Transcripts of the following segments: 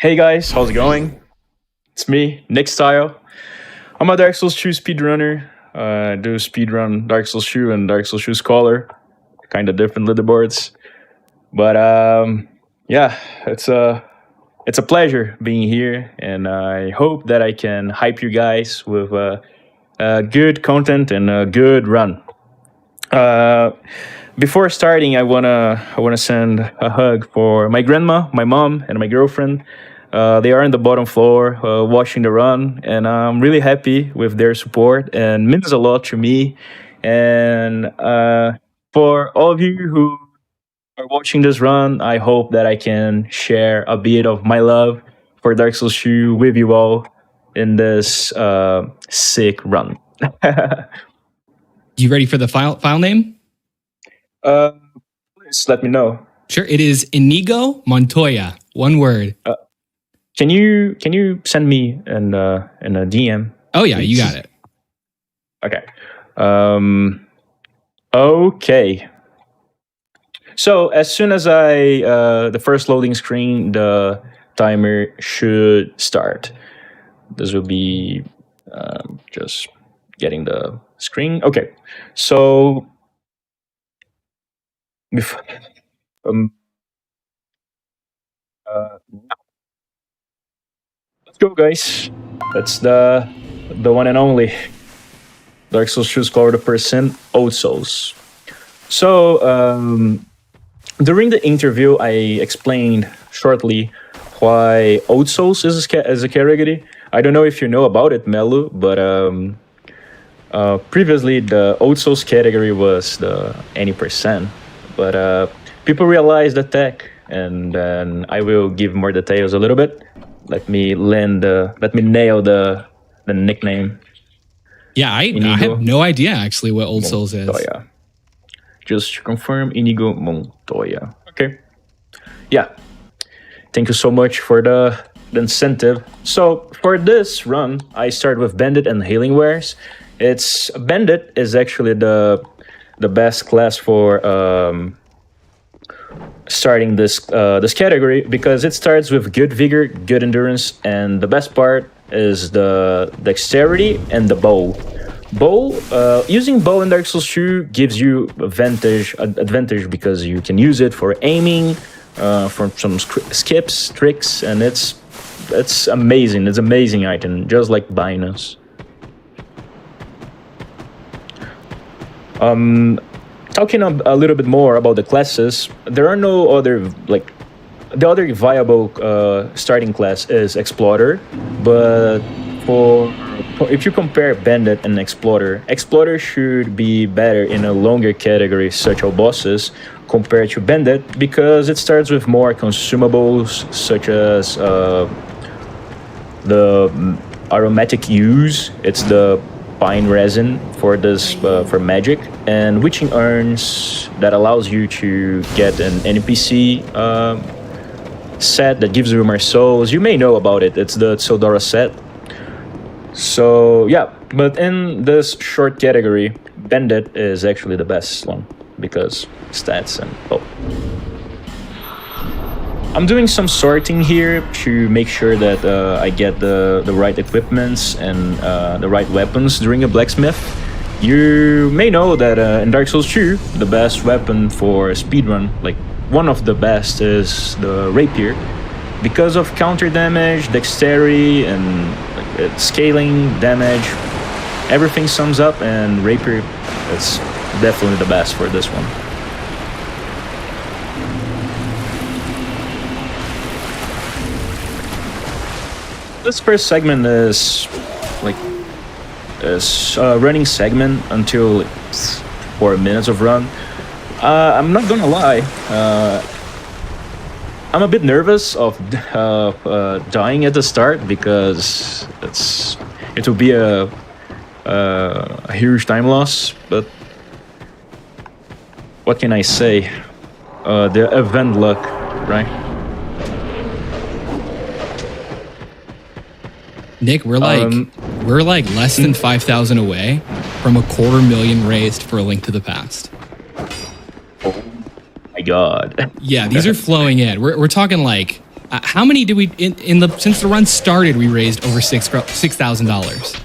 Hey guys, how's it going? It's me, Nick Style. I'm a Dark Souls 2 speedrunner. I do speedrun Dark Souls 2 and Dark Souls 2 Scholar. Kind of different leaderboards. But yeah, it's a pleasure being here, and I hope that I can hype you guys with good content and a good run. Uh, Before starting, I wanna send a hug for my grandma, my mom, and my girlfriend. They are on the bottom floor watching the run, and I'm really happy with their support and means a lot to me. And for all of you who are watching this run, I hope that I can share a bit of my love for Dark Souls 2 with you all in this sick run. You ready for the file name? uh, please let me know. Sure. It is Inigo Montoya. One word. Can you send me in a DM? Oh yeah, you please? got it. Okay. Okay. So as soon as the first loading screen, the timer should start. This will be just getting the screen. Okay. So before, um, let's go, guys. That's the one and only Dark Souls 2 Scholar the Percent Old Souls. So during the interview, I explained shortly why Old Souls is a category. I don't know if you know about it, Melu, but previously the Old Souls category was the any percent, but people realized the tech, and then I will give more details a little bit. Let me nail the nickname. Yeah, I Inigo have no idea actually what Old Souls is. Montoya. Just to confirm, Inigo Montoya. Okay. Yeah. Thank you so much for the incentive. So for this run, I start with Bandit and Healing Wares. It's Bandit is actually the best class for starting this category because it starts with good vigor, good endurance, and the best part is the dexterity and the bow. Using bow in Dark Souls 2 gives you advantage because you can use it for aiming, for some skips, tricks, and it's amazing. It's amazing item, just like Binance. Talking a little bit more about the classes, there are no other like the other viable starting class is Explorer, but if you compare Bandit and Explorer should be better in a longer category such as bosses compared to Bandit because it starts with more consumables such as the aromatic use. It's the pine resin for this for magic, and witching urns that allows you to get an NPC set that gives you more souls. You may know about it. It's the Tsodora set. So yeah, but in this short category, Bandit is actually the best one because stats and I'm doing some sorting here to make sure that I get the right equipments and the right weapons during a blacksmith. You may know that in Dark Souls 2, the best weapon for speedrun, like one of the best, is the rapier. Because of counter damage, dexterity, and scaling damage, everything sums up, and rapier is definitely the best for this one. This first segment is a running segment until 4 minutes of run. I'm not gonna lie, I'm a bit nervous of dying at the start because it will be a huge time loss. But what can I say? The event luck, right? Nick, we're like less than 5,000 away from 250,000 raised for A Link to the Past. Oh my god. Yeah, these are flowing in. We're talking like How many did we in the since the run started? We raised over $6,000.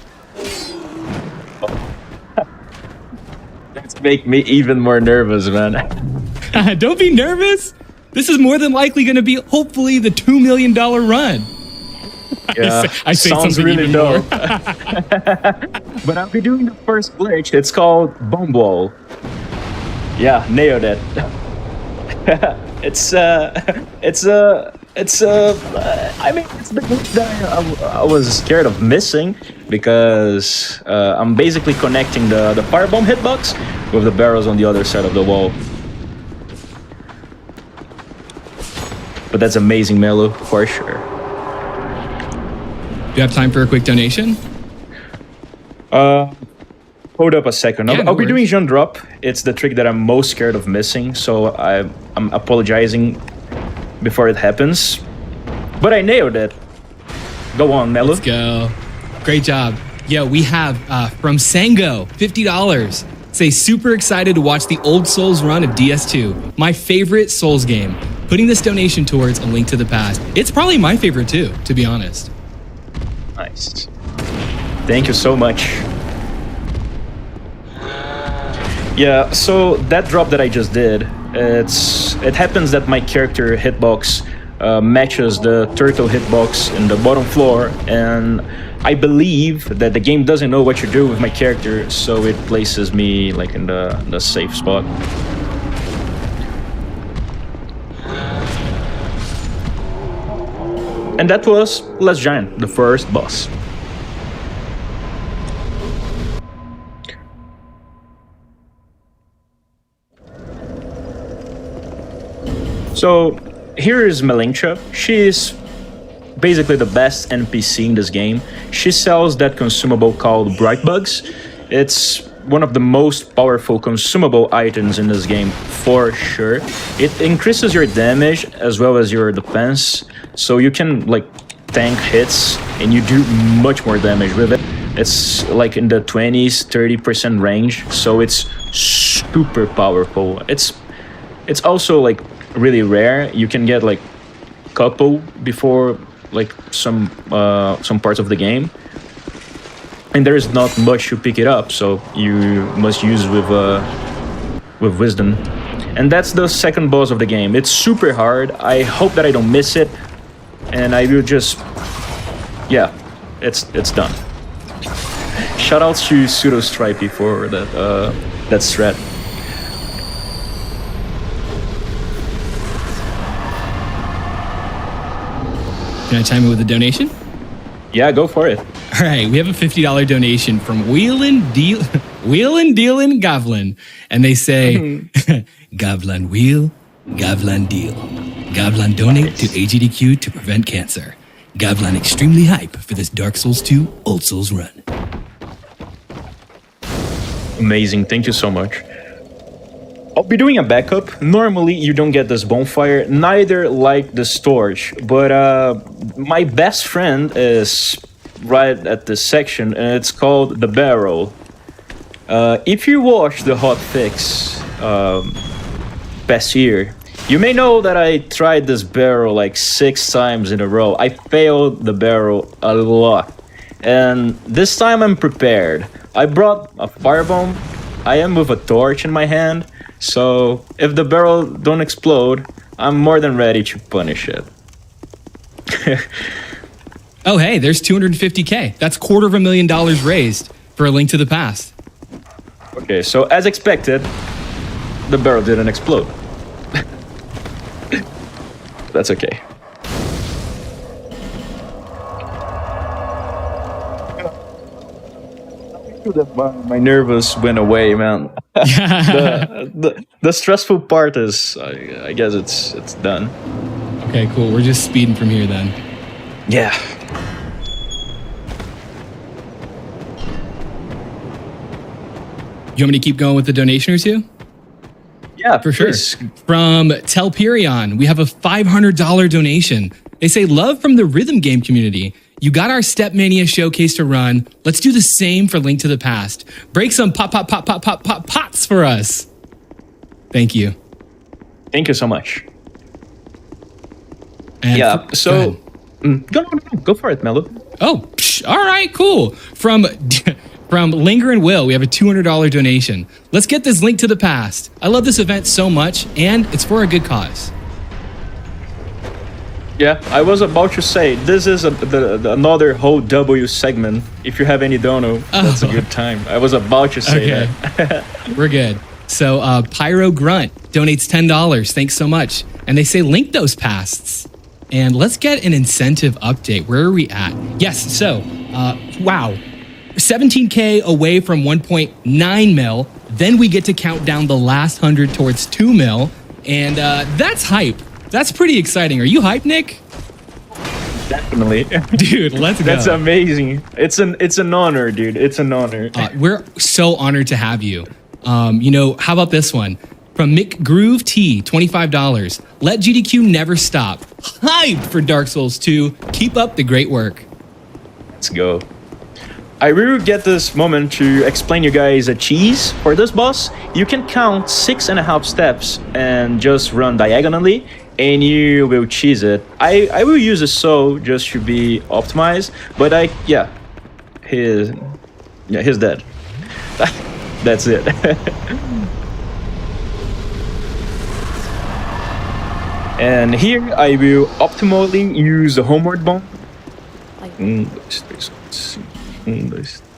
That's make me even more nervous, man. Don't be nervous. This is more than likely going to be hopefully the $2 million run. Yeah, I say sounds something really even dope. more. But I'll be doing the first glitch. It's called Bomb Wall. Yeah, nailed it. it's I mean, it's the glitch that I was scared of missing because I'm basically connecting the firebomb hitbox with the barrels on the other side of the wall. But that's amazing, Melo, for sure. Do you have time for a quick donation? Hold up a second. Yeah, I'll be worries. doing Jean Drop. It's the trick that I'm most scared of missing, so I'm apologizing before it happens. But I nailed it. Go on, Melo. Let's go. Great job. Yo, we have from Sango, $50. Say super excited to watch the old Souls run of DS2. My favorite Souls game. Putting this donation towards A Link to the Past. It's probably my favorite too, to be honest. Nice. Thank you so much. Yeah, so that drop that I just did, it happens that my character hitbox matches the turtle hitbox in the bottom floor, and I believe that the game doesn't know what to do with my character, so it places me like in the safe spot. And that was Last Giant, the first boss. So here is Malincha. She is basically the best NPC in this game. She sells that consumable called Bright Bugs. It's one of the most powerful consumable items in this game for sure. It increases your damage as well as your defense, so you can like tank hits and you do much more damage with it. It's like in the 20s, 30% range, so it's super powerful. It's also like really rare. You can get like couple before like some parts of the game, and there is not much to pick it up, so you must use with wisdom. And that's the second boss of the game. It's super hard. I hope that I don't miss it, and I will just it's done. Shoutouts to Pseudo Stripey for that strat. Can I chime in with a donation? Yeah, go for it. All right, we have a $50 donation from Wheelin' Dealin' Govlin. And they say, Govlin wheel, Govlin deal. Govlin donate to AGDQ to prevent cancer. Govlin extremely hype for this Dark Souls 2 Old Souls run. Amazing, thank you so much. I'll be doing a backup. Normally you don't get this bonfire, neither like the storage, but my best friend is right at this section, and it's called the barrel. If you watch the hotfix past year, you may know that I tried this barrel like 6 times in a row. I failed the barrel a lot, and this time I'm prepared. I brought a firebomb. I am with a torch in my hand, so if the barrel don't explode, I'm more than ready to punish it. Oh, hey, there's $250K. That's $250,000 raised for A Link to the Past. Okay, so as expected, the barrel didn't explode. That's okay. My nervous went away, man. the stressful part is, I guess it's done. Okay, cool. We're just speeding from here then. Yeah. You want me to keep going with the donation or two? Yeah, For sure. please. From Telperion, we have a $500 donation. They say, love from the rhythm game community. You got our Stepmania showcase to run. Let's do the same for Link to the Past. Break some pots for us. Thank you. Thank you so much. And Yeah. go So ahead. go for it, Melo. Oh, all right, cool. From from Linger and Will, we have a $200 donation. Let's get this link to the past. I love this event so much, and it's for a good cause. Yeah, I was about to say this is another whole W segment. If you have any dono, that's a good time. I was about to say Okay. that. We're good. So Pyro Grunt donates $10. Thanks so much. And they say link those pasts. And let's get an incentive update. Where are we at? Yes. So, wow. 17K away from 1.9 mil. Then we get to count down the last 100 towards 2 mil. And that's hype. That's pretty exciting. Are you hype, Nick? Definitely. Dude, let's go. That's amazing. It's an honor, dude. It's an honor. We're so honored to have you. How about this one? From Mick Groove T, $25. Let GDQ never stop. Hype for Dark Souls 2. Keep up the great work. Let's go. I will get this moment to explain you guys a cheese for this boss. You can count 6.5 steps and just run diagonally, and you will cheese it. I will use a soul just to be optimized, but he's dead. That's it. And here I will optimally use the homeward bone. 1, 2,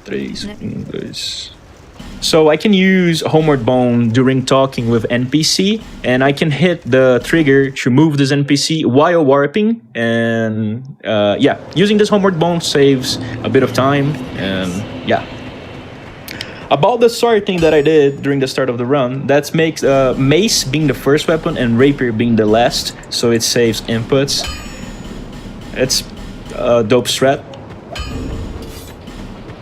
3. So I can use Homeward Bone during talking with NPC, and I can hit the trigger to move this NPC while warping. And using this Homeward Bone saves a bit of time. And yeah. About the sorting that I did during the start of the run, that makes Mace being the first weapon and Rapier being the last, so it saves inputs. It's a dope strat.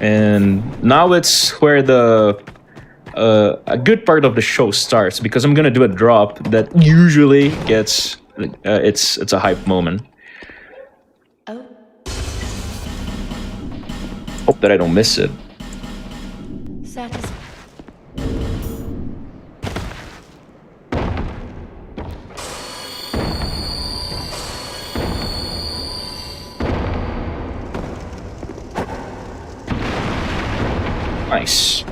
And now it's where a good part of the show starts, because I'm gonna do a drop that usually gets it's a hype moment. Oh. Hope that I don't miss it. Satis- Nice.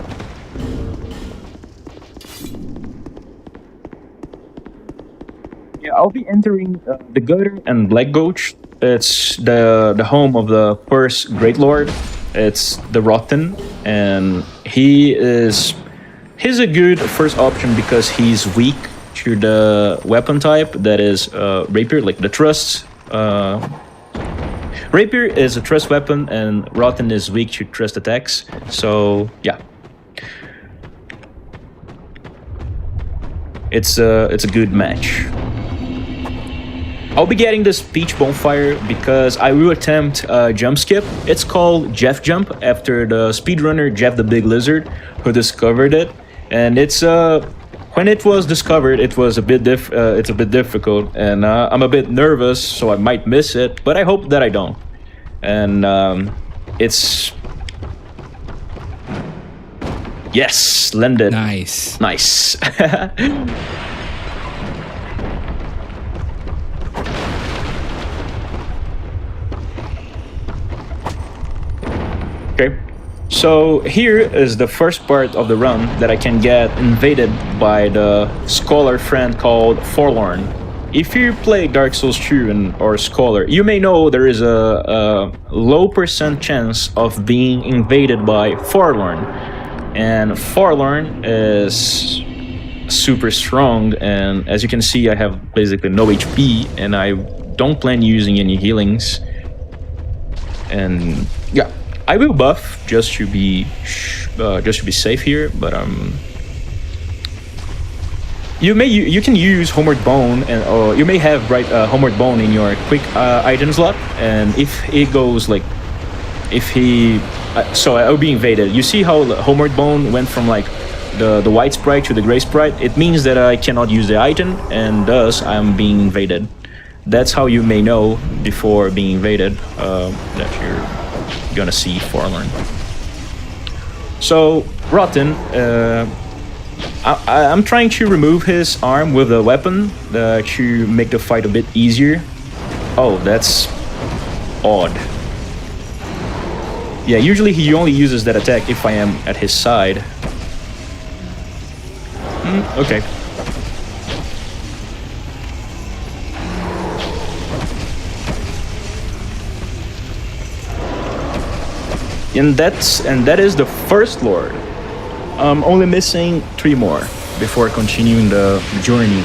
Yeah, I'll be entering the Gutter and Black Gulch. It's the home of the first Great Lord. It's the Rotten, and he's a good first option because he's weak to the weapon type that is Rapier, like the Trust. Rapier is a trust weapon, and Rotten is weak to trust attacks. So yeah, it's a good match. I'll be getting this Peach Bonfire because I will attempt a jump skip. It's called Jeff Jump after the speedrunner Jeff the Big Lizard, who discovered it. And it's when it was discovered, it was it's a bit difficult, and I'm a bit nervous, so I might miss it. But I hope that I don't. And it's yes, landed. Nice. Nice. Okay, so here is the first part of the run that I can get invaded by the scholar friend called Forlorn. If you play Dark Souls 2 or Scholar, you may know there is a low % chance of being invaded by Forlorn. And Forlorn is super strong, and as you can see, I have basically no HP, and I don't plan using any healings. And yeah, I will buff just to be safe here, but you can use Homeward Bone, and you may have Homeward Bone in your quick item slot, and if it goes like, so I'll be invaded. You see how Homeward Bone went from like the white sprite to the gray sprite? It means that I cannot use the item, and thus I'm being invaded. That's how you may know before being invaded that you're gonna see Forlorn. So Rotten, I'm trying to remove his arm with a weapon to make the fight a bit easier. Oh, that's odd. Yeah, usually he only uses that attack if I am at his side. Okay. And that is the first Lord. I'm only missing 3 more before continuing the journey.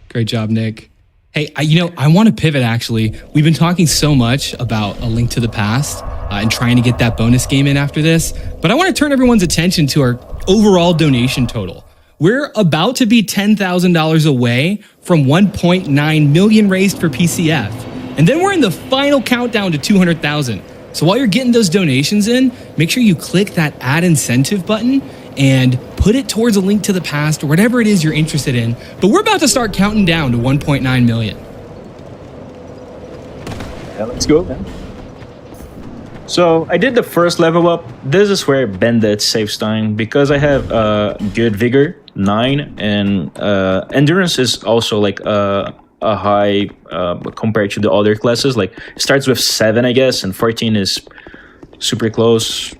Great job, Nick. Hey, I want to pivot actually. We've been talking so much about A Link to the Past and trying to get that bonus game in after this, but I want to turn everyone's attention to our overall donation total. We're about to be $10,000 away from 1.9 million raised for PCF. And then we're in the final countdown to 200,000. So while you're getting those donations in, make sure you click that add incentive button and put it towards A Link to the Past or whatever it is you're interested in. But we're about to start counting down to 1.9 million. Yeah, let's go, man. So I did the first level up. This is where Bandit saves time because I have good vigor, 9, and endurance is also like a high compared to the other classes. Like it starts with 7, I guess, and 14 is super close.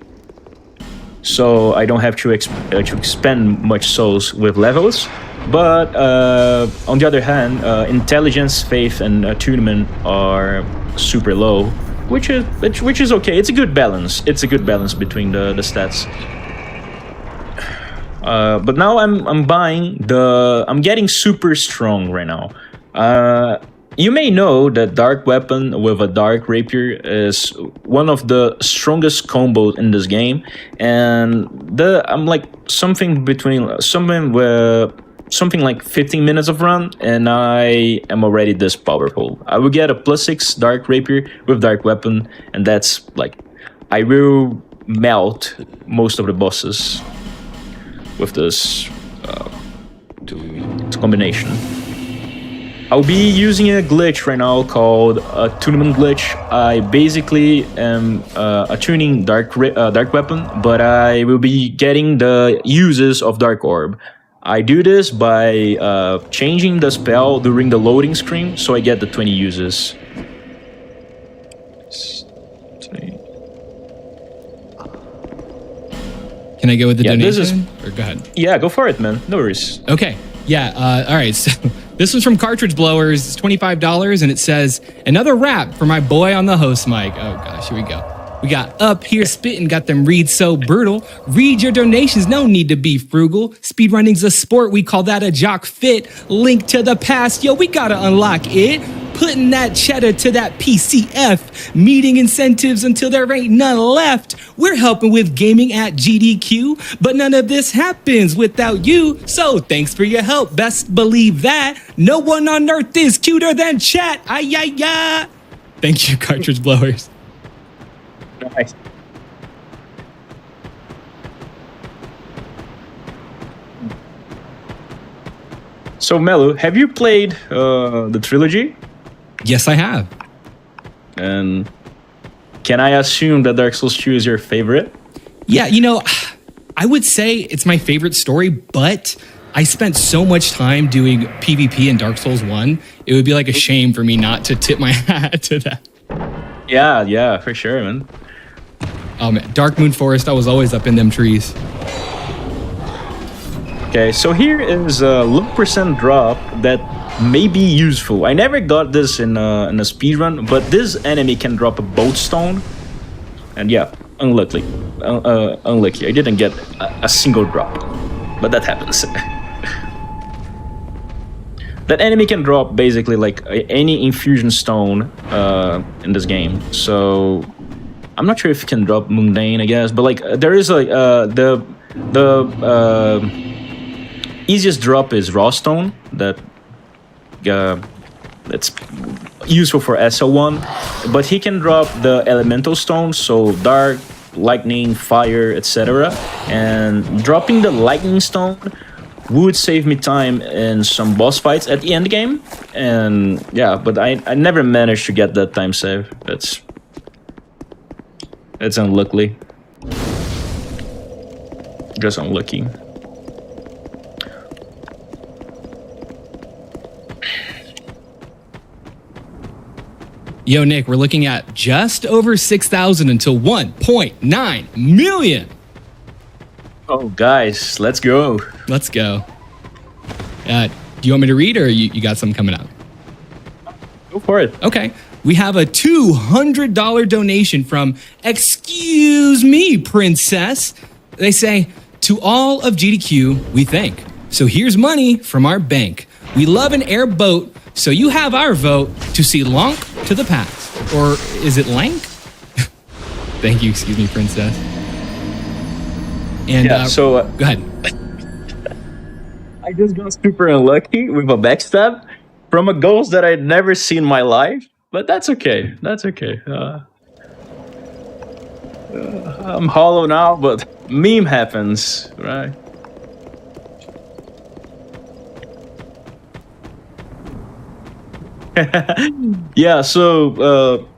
So I don't have to expend much souls with levels. But on the other hand, intelligence, faith, and attunement are super low, which is okay. It's a good balance. It's a good balance between the stats. But now I'm getting super strong right now. You may know that Dark Weapon with a Dark Rapier is one of the strongest combos in this game, and I'm like something like 15 minutes of run, and I am already this powerful. I will get a +6 Dark Rapier with Dark Weapon, and that's like I will melt most of the bosses with this combination. I'll be using a glitch right now called Attunement Glitch. I basically am attuning Dark Weapon, but I will be getting the uses of Dark Orb. I do this by changing the spell during the loading screen, so I get the 20 uses. Can I go with the donation? This is, or go ahead. Yeah, go for it, man. No worries. Okay. Yeah. All right. So this one's from Cartridge Blowers. It's $25, and it says, another rap for my boy on the host mic. Oh, gosh. Here we go. We got Up Here Spittin', got them read so brutal. Read your donations, no need to be frugal. Speedrunning's a sport, we call that a jock fit. Link to the past, yo, we gotta unlock it. Putting that cheddar to that PCF. Meeting incentives until there ain't none left. We're helping with gaming at GDQ, but none of this happens without you. So thanks for your help, best believe that. No one on earth is cuter than chat. Ay, ay, ay. Thank you, Cartridge Blowers. Nice. So, Melu, have you played the trilogy? Yes, I have. And can I assume that Dark Souls 2 is your favorite? Yeah, I would say it's my favorite story, but I spent so much time doing PvP in Dark Souls 1, it would be like a shame for me not to tip my hat to that. Yeah, for sure, man. Oh man, Dark Moon Forest, I was always up in them trees. Okay, so here is a low % drop that may be useful. I never got this in a speedrun, but this enemy can drop a bolt stone. And yeah, unlucky. Unlucky. I didn't get a single drop, but that happens. That enemy can drop basically like any infusion stone in this game. So I'm not sure if it can drop mundane, I guess, but like there is like the easiest drop is raw stone that's useful for SL1, but he can drop the elemental stones, so dark, lightning, fire, etc. And dropping the lightning stone would save me time in some boss fights at the end game. And yeah, but I never managed to get that time save. That's unlucky. Just unlucky. Yo, Nick, we're looking at just over 6,000 until 1.9 million. Oh, guys, let's go. Let's go. Do you want me to read, or you got something coming up? Go for it. Okay. We have a $200 donation from Excuse Me, Princess. They say, to all of GDQ, we thank. So here's money from our bank. We love an airboat, so you have our vote to see Lonk to the past. Or is it Lank? Thank you, Excuse Me, Princess. And Yeah, so go ahead. I just got super unlucky with a backstab from a ghost that I'd never seen in my life, but that's okay. That's okay. I'm hollow now, but meme happens, right? Yeah, so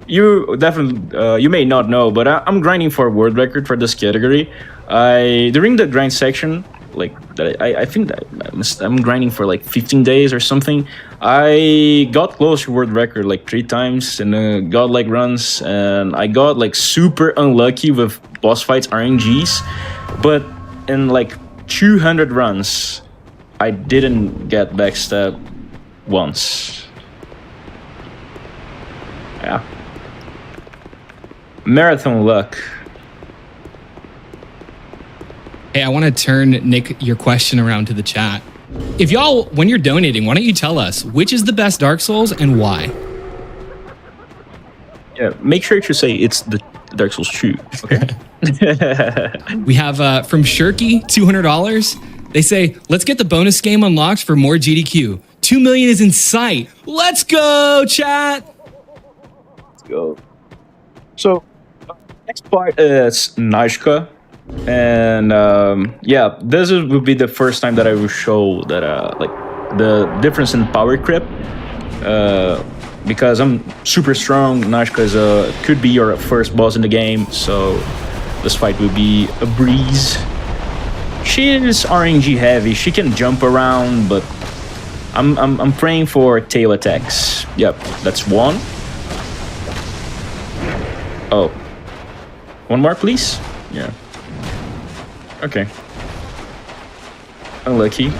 you definitely you may not know, but I'm grinding for a world record for this category. During the grind section, like I think that I'm grinding for like 15 days or something. I got close to world record like 3 times in the godlike runs, and I got like super unlucky with boss fights RNGs. But in like 200 runs, I didn't get backstab once. Yeah. Marathon luck. Hey, I want to turn, Nick, your question around to the chat. If y'all, when you're donating, why don't you tell us which is the best Dark Souls and why? Yeah, make sure to say it's the Dark Souls 2, okay? We have from Shirky, $200. They say, let's get the bonus game unlocked for more GDQ. 2 million is in sight. Let's go, chat. Let's go. So, next part is Nazca. And yeah, will be the first time that I will show that like the difference in power creep. Because I'm super strong, Nazca could be your first boss in the game, so this fight will be a breeze. She is RNG heavy. She can jump around, but I'm praying for tail attacks. Yep, that's one. Oh, one more, please. Yeah. Okay. Unlucky.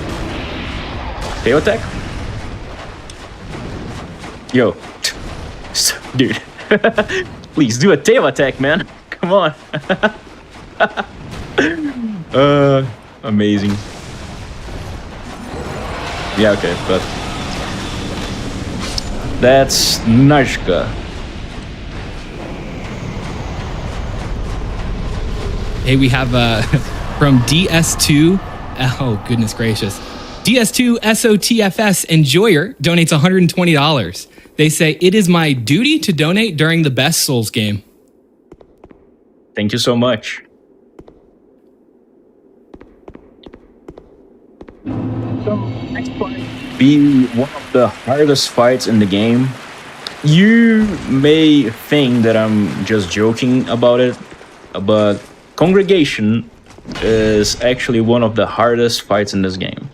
Tail attack? Yo. Dude. Please do a tail attack, man. Come on. Amazing. Yeah, okay, but that's Nazca. Hey, we have from DS2. Oh, goodness gracious. DS2 SOTFS Enjoyer donates $120. They say, it is my duty to donate during the best Souls game. Thank you so much. So, next fight be one of the hardest fights in the game. You may think that I'm just joking about it, but Congregation is actually one of the hardest fights in this game.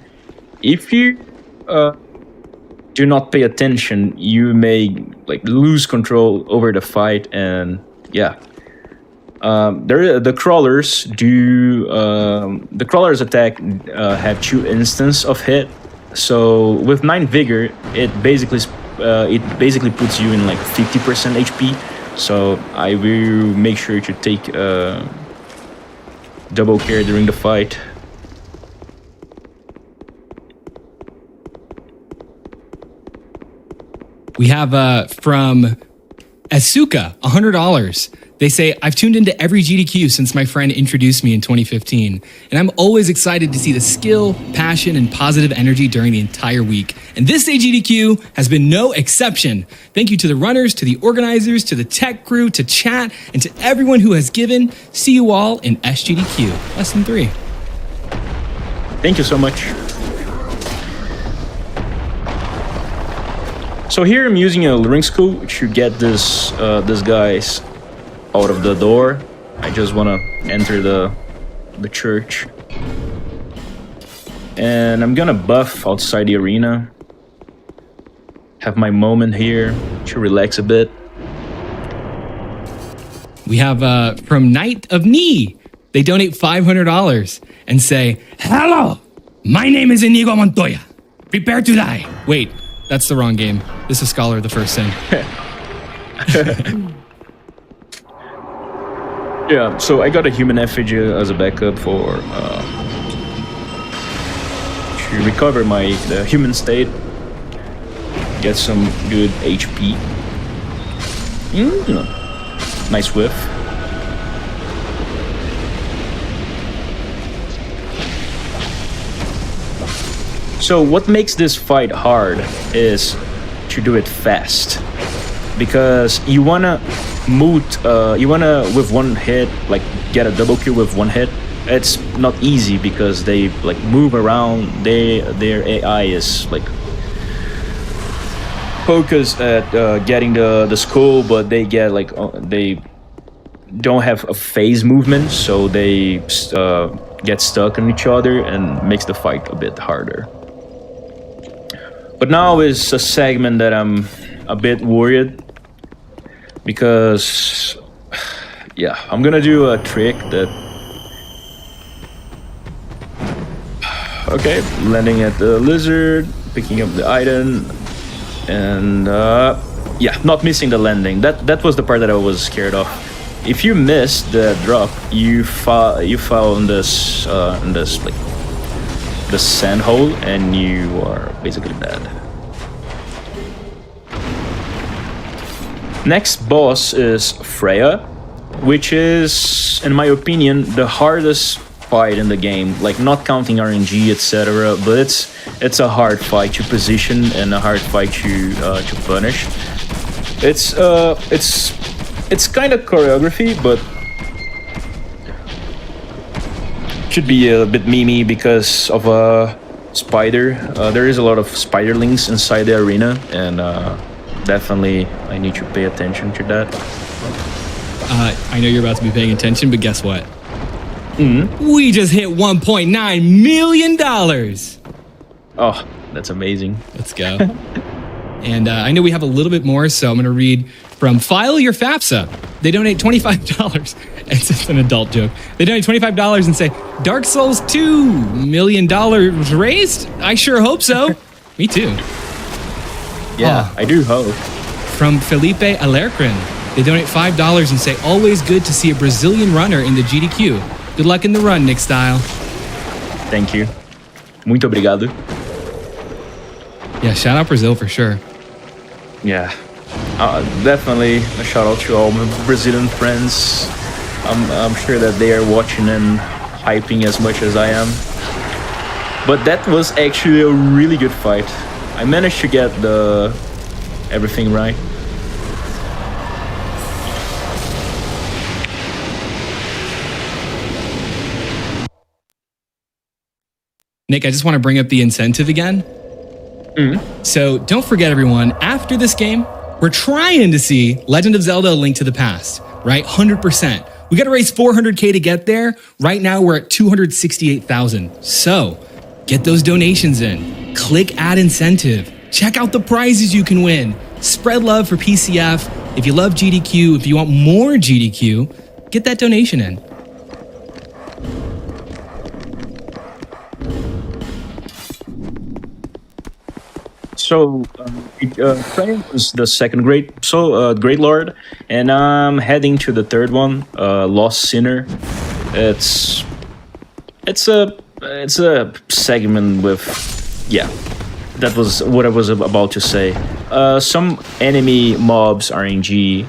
If you do not pay attention, you may like lose control over the fight, and yeah. The crawlers do the crawlers attack have 2 instances of hit. So with 9 vigor, it basically puts you in like 50% HP. So I will make sure to take double care during the fight. We have from Asuka, $100. They say, I've tuned into every GDQ since my friend introduced me in 2015, and I'm always excited to see the skill, passion, and positive energy during the entire week. And this day GDQ has been no exception. Thank you to the runners, to the organizers, to the tech crew, to chat, and to everyone who has given. See you all in SGDQ. Lesson 3. Thank you so much. So here I'm using a ring school to get this guys out of the door. I just want to enter the church, and I'm gonna buff outside the arena. Have my moment here to relax a bit. We have from Knight of Knee. They donate $500 and say, "Hello, my name is Inigo Montoya. Prepare to die." Wait, that's the wrong game. This is Scholar the First Sin. Yeah, so I got a human effigy as a backup for to recover my human state, get some good HP. Nice whiff. So what makes this fight hard is to do it fast, because you wanna with one hit, like get a double kill with one hit. It's not easy because they like move around. Their AI is like focused at getting the skull, but they get like they don't have a phase movement, so they get stuck on each other and makes the fight a bit harder. But now is a segment that I'm a bit worried, because yeah, I'm gonna do a trick that okay, landing at the lizard, picking up the item, and yeah, not missing the landing. That was the part that I was scared of. If you miss the drop, you fall in this like the sand hole, and you are basically dead. Next boss is Freya, which is, in my opinion, the hardest fight in the game. Like, not counting RNG, etc., but it's a hard fight to position and a hard fight to punish. It's kind of choreography, but should be a bit memey because of a spider. There is a lot of spiderlings inside the arena, and definitely I need to pay attention to that. I know you're about to be paying attention, but guess what? We just hit $1.9 million. Oh, that's amazing. Let's go. And I know we have a little bit more, so I'm going to read from File Your FAFSA. They donate $25. It's just an adult joke. They donate $25 and say, Dark Souls 2, $1 million raised? I sure hope so. Me too. Yeah, I do hope. From Felipe Alercrin. They donate $5 and say, always good to see a Brazilian runner in the GDQ. Good luck in the run, Nick Style. Thank you. Muito obrigado. Yeah, shout out Brazil for sure. Yeah, definitely a shout out to all my Brazilian friends. I'm sure that they are watching and hyping as much as I am. But that was actually a really good fight. I managed to get everything right. Nick, I just want to bring up the incentive again. So don't forget, everyone, after this game, we're trying to see Legend of Zelda: A Link to the Past, right? 100%. We got to raise 400K to get there. Right now, we're at 268,000. So get those donations in. Click add incentive. Check out the prizes you can win. Spread love for PCF. If you love GDQ, if you want more GDQ, get that donation in. So, Freya was the second Great Lord, and I'm heading to the third one, Lost Sinner. It's a segment with, yeah, that was what I was about to say. Some enemy mobs RNG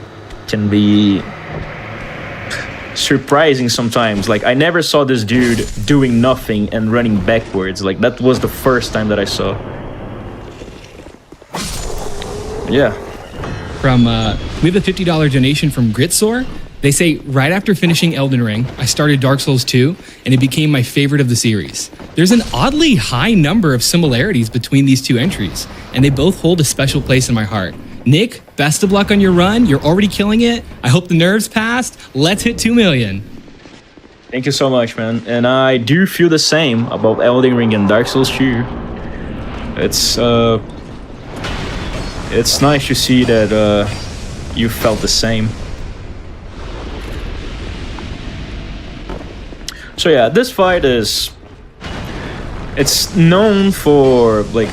can be surprising sometimes. Like, I never saw this dude doing nothing and running backwards. Like, that was the first time that I saw. Yeah. From we have a $50 donation from Gritsor. They say, right after finishing Elden Ring, I started Dark Souls 2, and it became my favorite of the series. There's an oddly high number of similarities between these two entries, and they both hold a special place in my heart. Nick, best of luck on your run. You're already killing it. I hope the nerves passed. Let's hit 2 million. Thank you so much, man. And I do feel the same about Elden Ring and Dark Souls 2. It's it's nice to see that you felt the same. So yeah, this fight it's known for, like,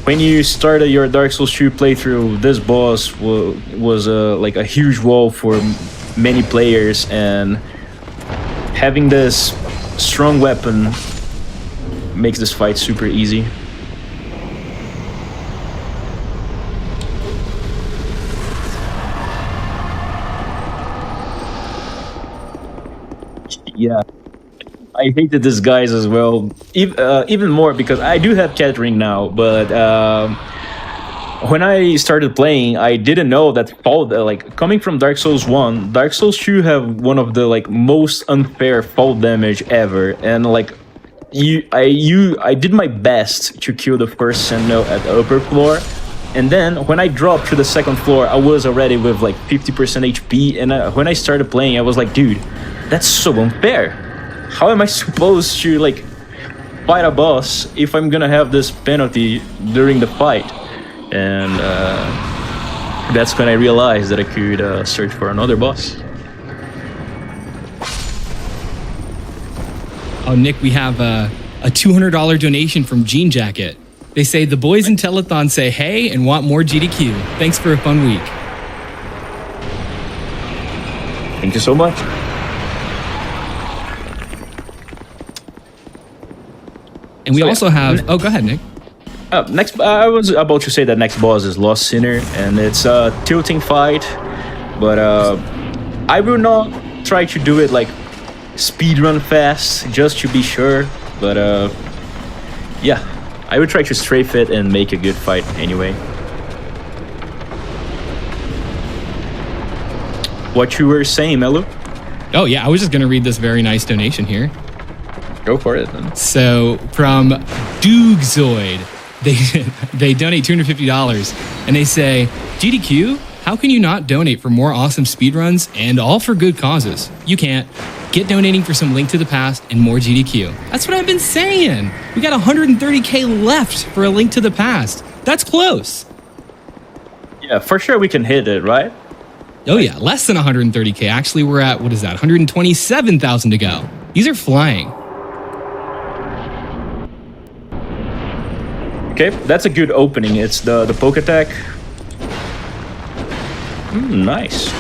when you started your Dark Souls 2 playthrough, this boss was like a huge wall for many players, and having this strong weapon makes this fight super easy. Yeah, I hated this guys as well, even more because I do have Catering now, but when I started playing, I didn't know that fall, like, coming from Dark Souls 1, Dark Souls 2 have one of the, like, most unfair fall damage ever, and like I did my best to kill the first Sentinel at the upper floor, and then when I dropped to the second floor, I was already with like 50% HP, and when I started playing, I was like, dude, that's so unfair. How am I supposed to, like, fight a boss if I'm gonna have this penalty during the fight? And that's when I realized that I could search for another boss. Oh, Nick, we have a $200 donation from Jean Jacket. They say the boys in Telethon say hey and want more GDQ. Thanks for a fun week. Thank you so much. And we So, also have... Oh, go ahead, Nick. Next, I was about to say that next boss is Lost Sinner, and it's a tilting fight, but I will not try to do it like speedrun fast just to be sure, but yeah, I would try to strafe it and make a good fight anyway. What you were saying, Melu? Oh, yeah, I was just going to read this very nice donation here. Go for it then. So from Doogzoid, they donate $250 and they say, GDQ, how can you not donate for more awesome speedruns and all for good causes? You can't. Get donating for some Link to the Past and more GDQ. That's what I've been saying. We got 130K left for a Link to the Past. That's close. Yeah, for sure we can hit it, right? Oh yeah, less than 130K. Actually, we're at, what is that, 127,000 to go. These are flying. Okay, that's a good opening. It's the poke attack. Nice.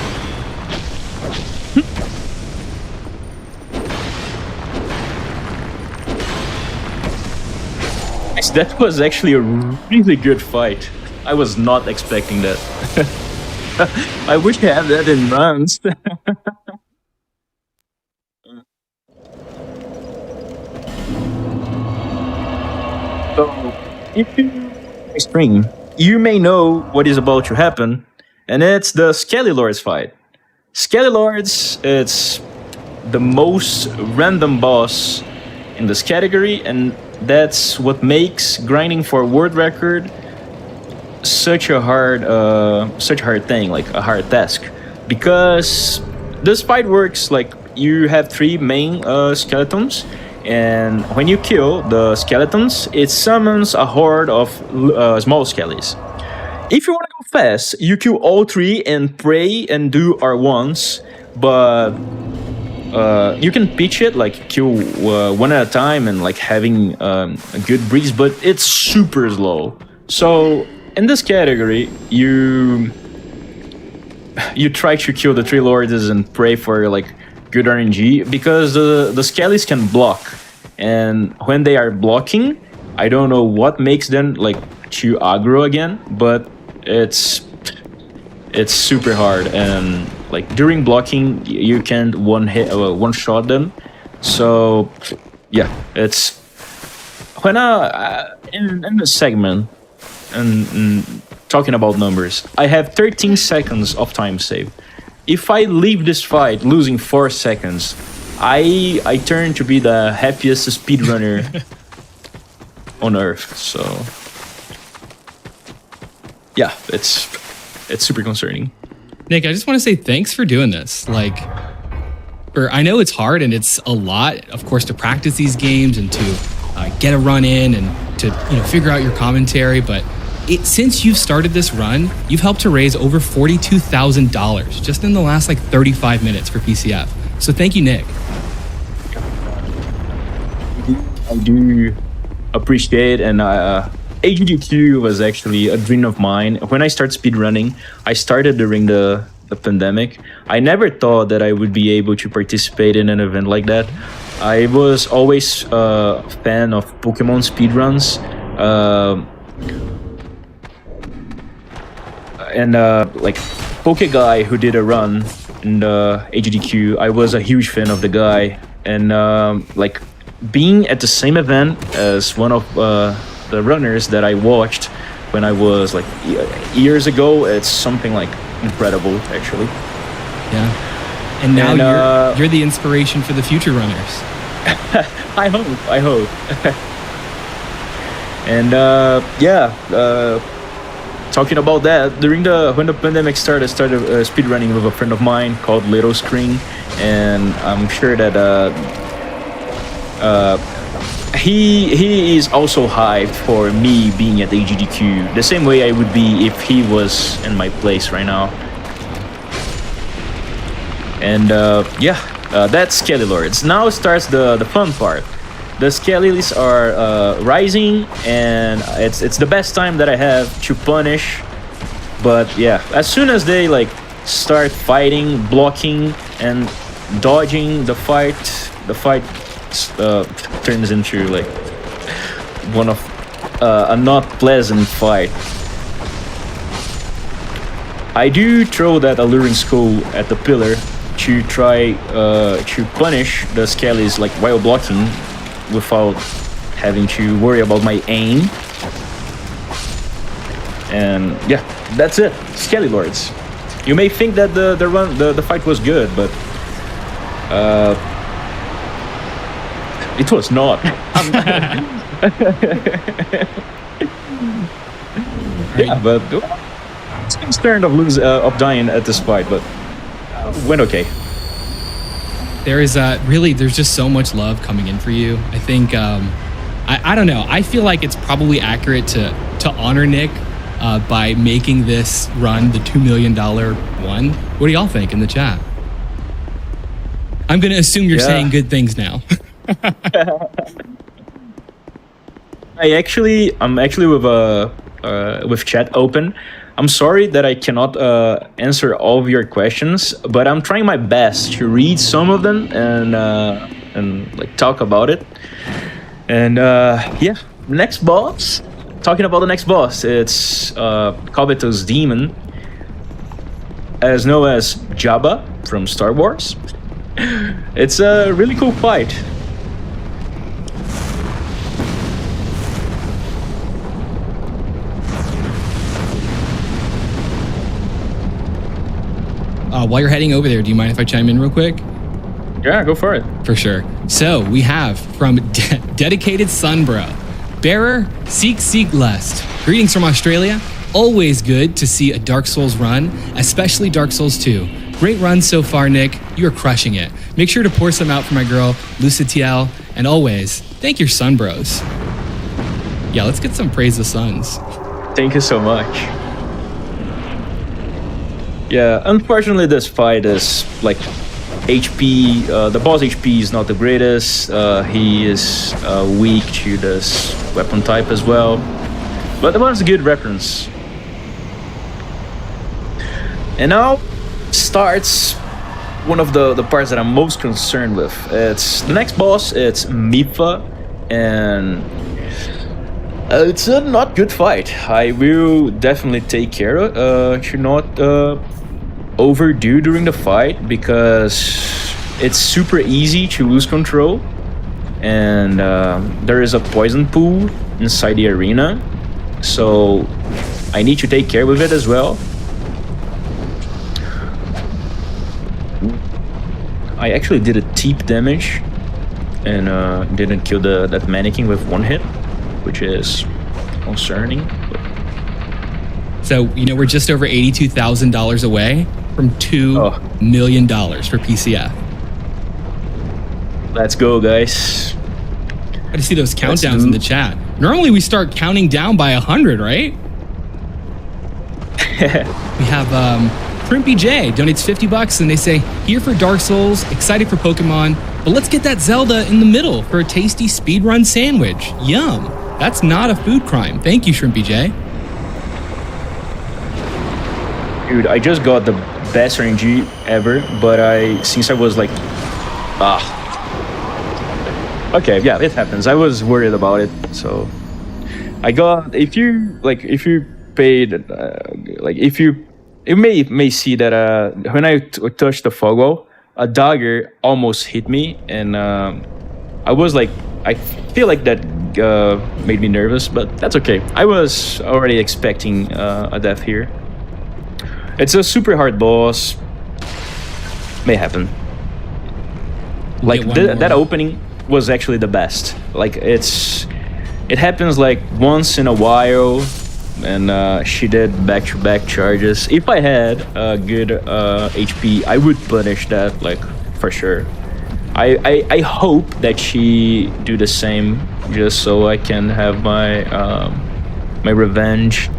Nice. That was actually a really good fight. I was not expecting that. I wish I had that in runs. So, if you stream, you may know what is about to happen, and it's the Skelly Lords fight. Skelly Lords, it's the most random boss in this category, and that's what makes grinding for world record such a hard thing, like a hard task, because this fight works like you have three main skeletons, and when you kill the skeletons, it summons a horde of small skellies. If you want to go fast, you kill all three and pray and do R1s, but you can pitch it, like kill one at a time and like having a good breeze, but it's super slow. So in this category, you try to kill the three lords and pray for like good RNG, because the skellies can block, and when they are blocking, I don't know what makes them like to aggro again, but it's super hard, and like during blocking you can't one shot them. So yeah, it's when in the segment and talking about numbers, I have 13 seconds of time saved. If I leave this fight losing 4 seconds, I turn to be the happiest speedrunner on earth. So yeah, it's super concerning. Nick, I just want to say thanks for doing this. Like, I know it's hard and it's a lot, of course, to practice these games and to get a run in and to figure out your commentary. But Since you've started this run, you've helped to raise over $42,000 just in the last like 35 minutes for PCF. So thank you, Nick. I do appreciate, and AGDQ was actually a dream of mine. When I started speedrunning, I started during the pandemic. I never thought that I would be able to participate in an event like that. I was always a fan of Pokemon speedruns. And like Pokeguy, who did a run in the AGDQ, I was a huge fan of the guy. And like being at the same event as one of the runners that I watched when I was like years ago, it's something like incredible, actually. Yeah. And now you're the inspiration for the future runners. I hope. And talking about that, when the pandemic started, I started speedrunning with a friend of mine called Little Screen, and I'm sure that he is also hyped for me being at AGDQ, the same way I would be if he was in my place right now. And that's Skelly Lords. Now starts the fun part. The Skellies are rising, and it's the best time that I have to punish. But yeah, as soon as they like start fighting, blocking, and dodging the fight turns into like one of a not pleasant fight. I do throw that alluring skull at the pillar to try to punish the Skellies like while blocking, without having to worry about my aim. And yeah, that's it. Skelly Lords. You may think that the fight was good, but it was not. Yeah, but I was concerned of dying at this fight, but went okay. There's just so much love coming in for you. I think I don't know. I feel like it's probably accurate to honor Nick by making this run the $2 million one. What do y'all think in the chat? I'm gonna assume you're saying good things now. I'm actually with chat open. I'm sorry that I cannot answer all of your questions, but I'm trying my best to read some of them and like talk about it. And next boss. Talking about the next boss, it's Kabuto's Demon, as known as Jabba from Star Wars. It's a really cool fight. While you're heading over there, do you mind if I chime in real quick? Yeah, go for it. For sure. So we have from Dedicated Sunbro, Bearer, Seek Lust. Greetings from Australia. Always good to see a Dark Souls run, especially Dark Souls 2. Great run so far, Nick. You are crushing it. Make sure to pour some out for my girl, Lucitiel. And always, thank your Sunbros. Yeah, let's get some praise the Suns. Thank you so much. Yeah, unfortunately this fight is like HP, the boss HP is not the greatest. He is weak to this weapon type as well. But that was a good reference. And now starts one of the parts that I'm most concerned with. It's the next boss, it's Mipha, and it's a not good fight. I will definitely take care to not overdo during the fight, because it's super easy to lose control, and there is a poison pool inside the arena, so I need to take care with it as well. I actually did a deep damage and didn't kill that mannequin with one hit, which is concerning. So, we're just over $82,000 away from $2 million for PCF. Let's go, guys. I see those countdowns in the chat. Normally we start counting down by 100, right? We have Primpy J donates $50 and they say, here for Dark Souls, excited for Pokemon, but let's get that Zelda in the middle for a tasty speedrun sandwich. Yum. That's not a food crime. Thank you, Shrimpy J. Dude, I just got the best RNG ever, but since I was like, okay, yeah, it happens. I was worried about it, so I got, if you paid, you may see that when I touched the fog wall, a dagger almost hit me, and I was like, I feel like that made me nervous, but that's okay. I was already expecting a death here. It's a super hard boss. May happen. Like that opening was actually the best. Like it happens like once in a while, and she did back-to-back charges. If I had a good HP, I would punish that, like, for sure. I hope that she do the same, just so I can have my my revenge.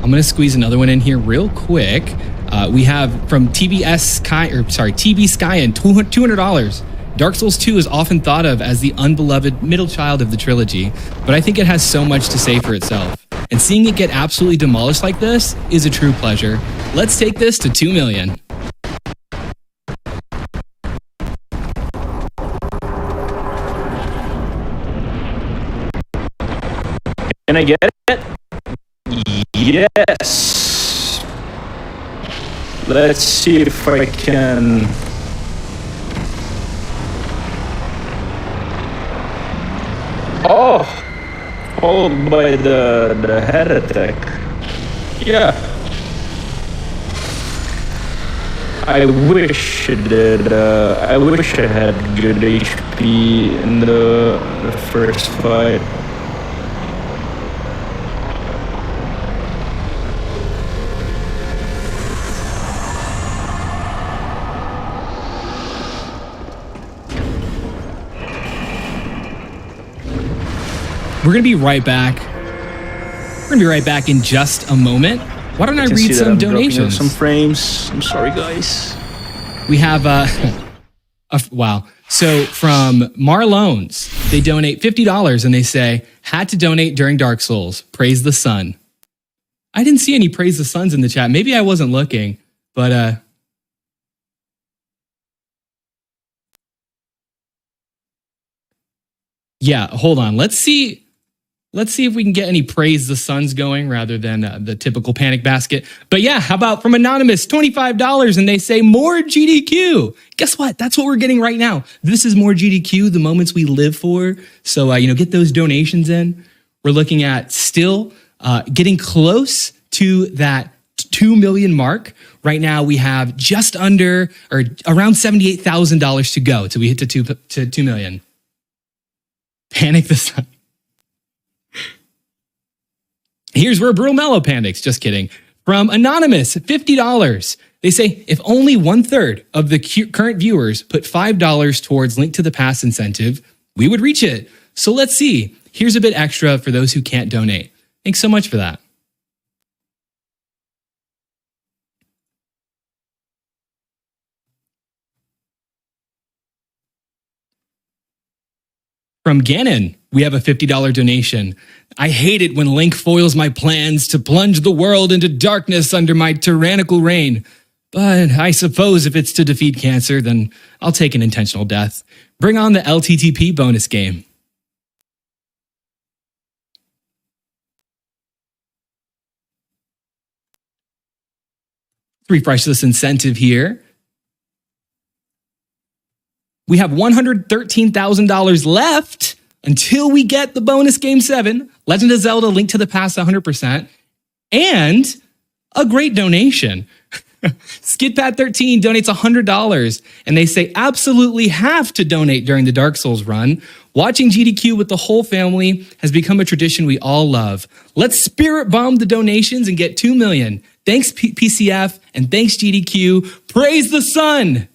I'm gonna squeeze another one in here real quick. We have from TB Sky and $200. Dark Souls 2 is often thought of as the unbeloved middle child of the trilogy, but I think it has so much to say for itself. And seeing it get absolutely demolished like this is a true pleasure. Let's take this to 2 million. Can I get it? Yes. Let's see if I can. Oh, followed by the head attack. Yeah. I wish it did. I wish I had good HP in the first fight. We're going to be right back. We're going to be right back in just a moment. Why don't I read some donations? Some frames. I'm sorry, guys. We have, wow. So from Marlones, they donate $50 and they say, had to donate during Dark Souls. Praise the sun. I didn't see any praise the suns in the chat. Maybe I wasn't looking, but, yeah, hold on. Let's see if we can get any praise the suns going rather than the typical panic basket. But yeah, how about from Anonymous, $25, and they say more GDQ. Guess what? That's what we're getting right now. This is more GDQ, the moments we live for. So, get those donations in. We're looking at still getting close to that 2 million mark. Right now, we have just under or around $78,000 to go till we hit to 2 million. Panic the sun. Here's where Brumello panics. Just kidding. From Anonymous, $50. They say, if only 1/3 of the current viewers put $5 towards Link to the Past incentive, we would reach it. So let's see. Here's a bit extra for those who can't donate. Thanks so much for that. From Gannon, we have a $50 donation. I hate it when Link foils my plans to plunge the world into darkness under my tyrannical reign. But I suppose if it's to defeat cancer, then I'll take an intentional death. Bring on the LTTP bonus game. Refresh this incentive here. We have $113,000 left until we get the bonus game 7, Legend of Zelda Link to the Past 100%, and a great donation. Skidpad13 donates $100, and they say absolutely have to donate during the Dark Souls run. Watching GDQ with the whole family has become a tradition we all love. Let's spirit bomb the donations and get 2 million. Thanks PCF and thanks GDQ. Praise the sun.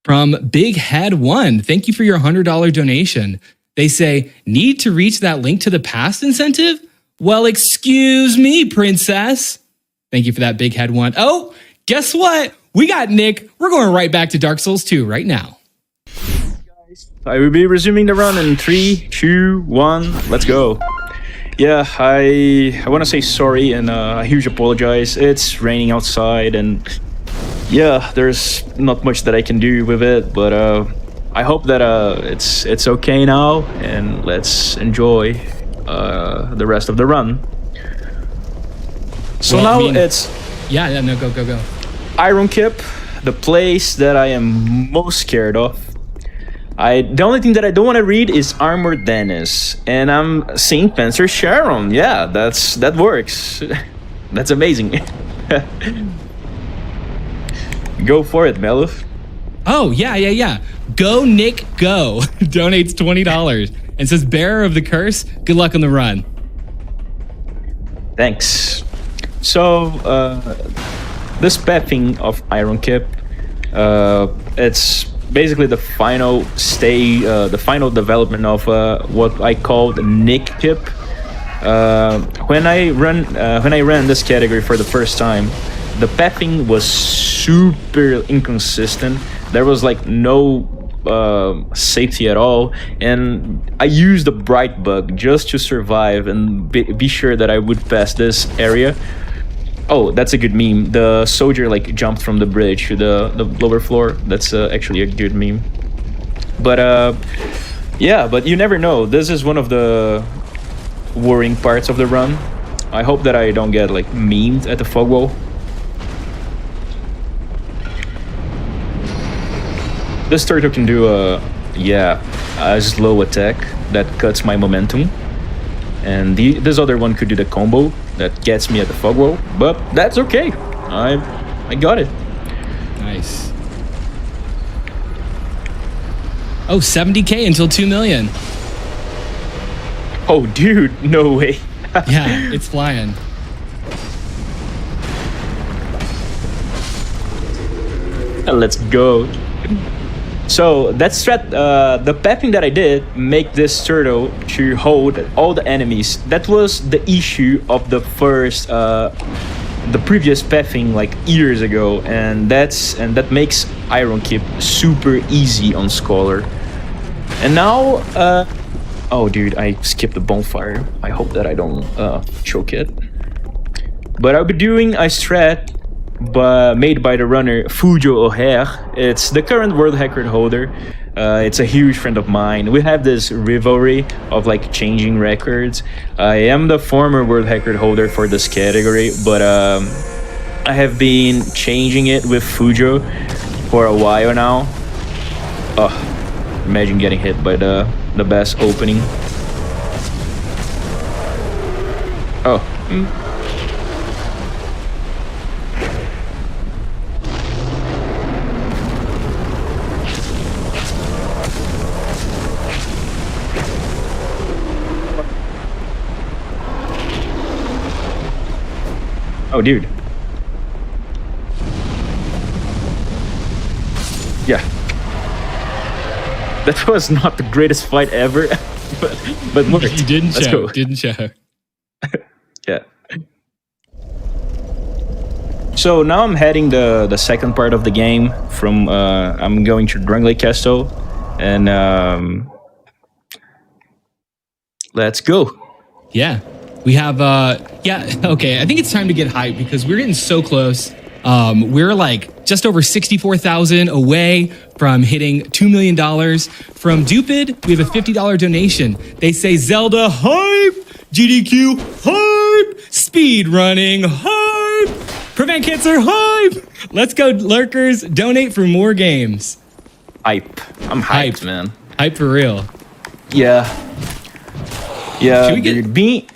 from Big Head One. Thank you for your $100 donation. They say, need to reach that link to the past incentive? Well, excuse me, princess. Thank you for that, Big Head One. Oh, guess what? We got Nick. We're going right back to Dark Souls 2 right now. I will be resuming the run in 3, 2, 1. Let's go. Yeah, I want to say sorry and a huge apologize. It's raining outside and yeah, there's not much that I can do with it, but I hope that it's okay now and let's enjoy the rest of the run. So Well, now I mean- it's Yeah, no, go. Iron Kip, the place that I am most scared of. The only thing that I don't want to read is Armor Dennis, and I'm seeing Panzer Sharon. Yeah, that works. That's amazing. Go for it, Meluf. Oh, yeah. Go, Nick, go. Donates $20 and says, bearer of the curse, good luck on the run. Thanks. So, this pathing of Iron Kip, it's basically the final the final development of what I called Nick Kip. When I ran this category for the first time, the pathing was super inconsistent. There was like no safety at all, and I used the bright bug just to survive and be sure that I would pass this area. Oh, that's a good meme. The soldier like jumped from the bridge to the lower floor. That's actually a good meme. But yeah, but you never know. This is one of the worrying parts of the run. I hope that I don't get like memed at the fog wall. This turtle can do a slow attack that cuts my momentum. And this other one could do the combo that gets me at the fog wall, but that's okay. I got it. Nice. Oh, 70K until 2 million. Oh, dude, no way. Yeah, it's flying. Let's go. So that strat, the pathing that I did make this turtle to hold all the enemies. That was the issue of the first, the previous pathing like years ago, and that makes Iron Kip super easy on Scholar. And now, oh dude, I skipped the bonfire. I hope that I don't choke it. But I'll be doing a strat made by the runner Fujo O'Hare. It's the current world record holder. It's a huge friend of mine. We have this rivalry of like changing records. I am the former world record holder for this category, but I have been changing it with Fujo for a while now. Oh, imagine getting hit by the best opening. Oh. Oh, dude. Yeah. That was not the greatest fight ever, but worked. You didn't Let's show. go. Didn't show. Yeah. So now I'm heading the second part of the game from I'm going to Drungley Castle, and let's go. Yeah. We have, okay. I think it's time to get hyped because we're getting so close. We're like just over 64,000 away from hitting $2 million. From Dupid, we have a $50 donation. They say Zelda hype, GDQ hype, speed running hype, Prevent Cancer hype. Let's go, lurkers. Donate for more games. Hype. I'm hyped, man. Hype for real. Yeah. Yeah, Should we get- dude.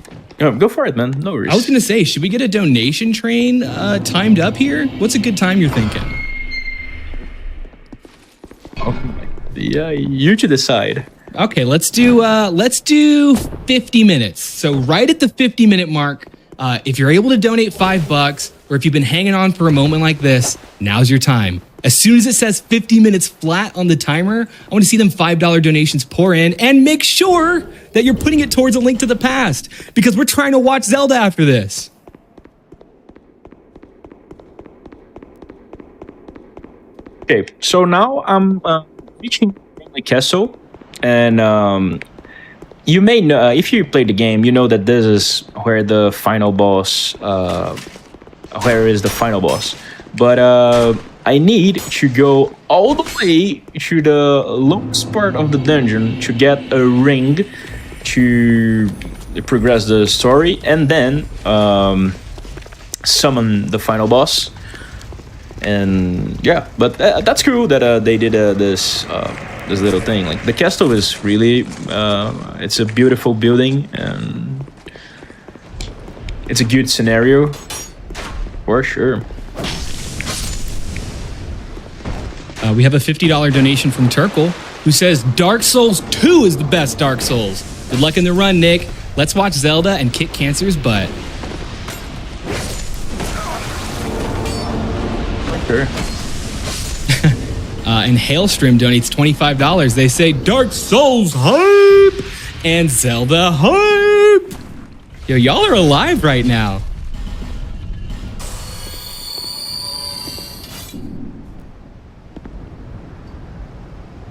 Go for it, man. No worries. I was gonna say, should we get a donation train timed up here? What's a good time you're thinking? Yeah, you to decide. Okay, let's do 50 minutes. So right at the 50-minute mark, if you're able to donate $5, or if you've been hanging on for a moment like this, now's your time. As soon as it says 50 minutes flat on the timer, I want to see them $5 donations pour in, and make sure that you're putting it towards A Link to the Past, because we're trying to watch Zelda after this. Okay, so now I'm reaching the castle, and you may know, if you played the game, you know that this is where the final boss, where is the final boss. But I need to go all the way to the lowest part of the dungeon to get a ring to progress the story, and then summon the final boss. And yeah, but that's cool that they did this little thing. Like, the castle is really it's a beautiful building, and it's a good scenario for sure. We have a $50 donation from Turkle, who says Dark Souls 2 is the best Dark Souls. Good luck in the run, Nick. Let's watch Zelda and kick cancer's butt. Sure. And Hailstream donates $25. They say Dark Souls hype and Zelda hype. Yo, y'all are alive right now.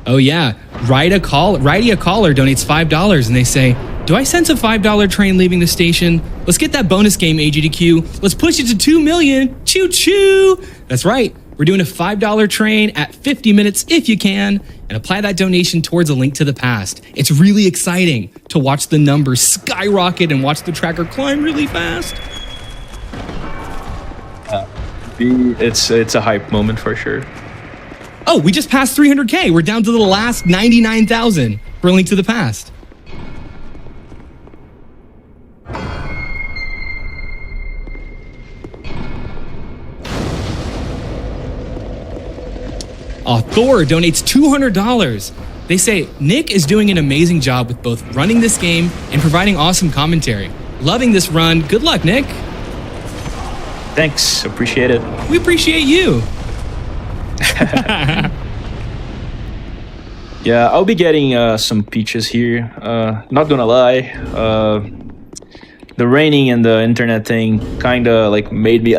Oh yeah, Rydia Caller donates $5 and they say, do I sense a $5 train leaving the station? Let's get that bonus game, AGDQ. Let's push it to 2 million. Choo choo. That's right. We're doing a $5 train at 50 minutes if you can, and apply that donation towards A Link to the Past. It's really exciting to watch the numbers skyrocket and watch the tracker climb really fast. It's a hype moment for sure. Oh, we just passed 300K. We're down to the last 99,000 for A Link to the Past. Thor donates $200. They say, Nick is doing an amazing job with both running this game and providing awesome commentary. Loving this run. Good luck, Nick. Thanks. Appreciate it. We appreciate you. Yeah, I'll be getting some peaches here. Not gonna lie, the raining and the internet thing kind of like made me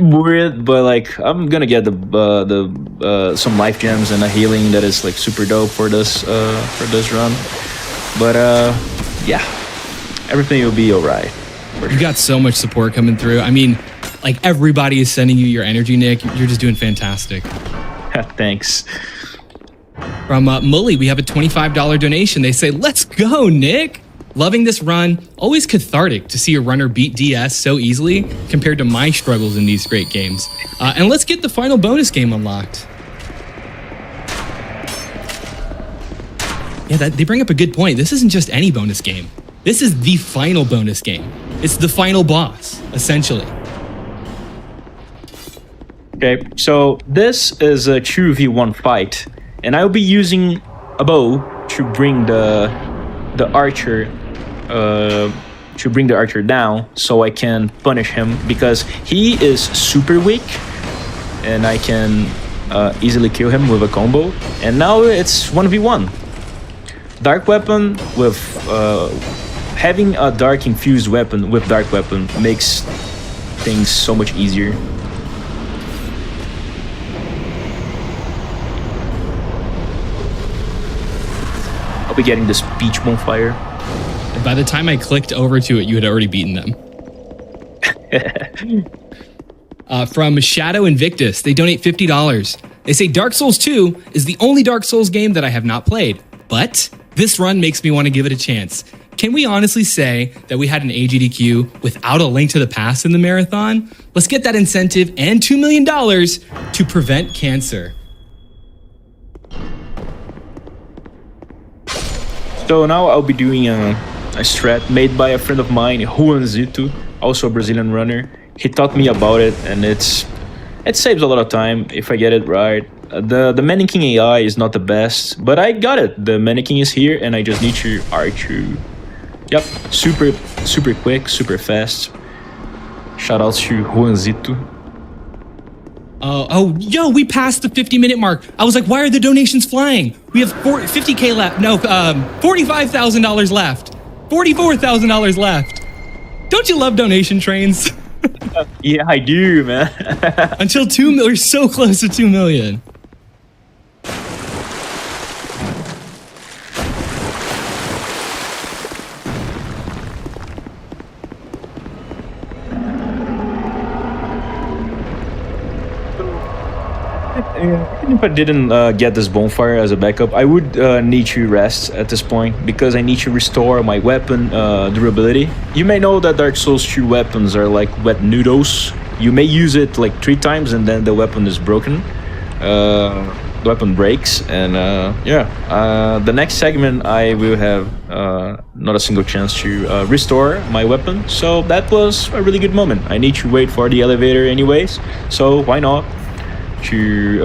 worried, but like I'm gonna get the some life gems and a healing that is like super dope for this run. But yeah, everything will be alright. You got so much support coming through. I mean, like, everybody is sending you your energy, Nick. You're just doing fantastic. Thanks. From Mully, we have a $25 donation. They say, let's go, Nick. Loving this run. Always cathartic to see a runner beat DS so easily compared to my struggles in these great games. And let's get the final bonus game unlocked. Yeah, they bring up a good point. This isn't just any bonus game. This is the final bonus game. It's the final boss, essentially. Okay, so this is a 2v1 fight, and I'll be using a bow to bring the archer down, so I can punish him, because he is super weak, and I can easily kill him with a combo. And now it's 1v1. Dark weapon with having a dark infused weapon with dark weapon makes things so much easier. I'll be getting this peach bonfire. By the time I clicked over to it, you had already beaten them. From Shadow Invictus, they donate $50. They say Dark Souls 2 is the only Dark Souls game that I have not played, but this run makes me want to give it a chance. Can we honestly say that we had an AGDQ without A Link to the Past in the marathon? Let's get that incentive and $2 million to prevent cancer. So now I'll be doing a strat made by a friend of mine, Juanzito, also a Brazilian runner. He taught me about it, and it saves a lot of time if I get it right. The mannequin AI is not the best, but I got it. The mannequin is here, and I just need to R2. Yep, super quick, super fast. Shout out to Juanzito. Yo, we passed the 50-minute mark. I was like, why are the donations flying? We have 50K left. No, $45,000 left. $44,000 left. Don't you love donation trains? Yeah, I do, man. Until 2 million, we're so close to 2 million. Even if I didn't get this bonfire as a backup, I would need to rest at this point because I need to restore my weapon durability. You may know that Dark Souls 2 weapons are like wet noodles. You may use it like 3 times and then the weapon is broken. The weapon breaks, and the next segment I will have not a single chance to restore my weapon. So that was a really good moment. I need to wait for the elevator anyways, so why not to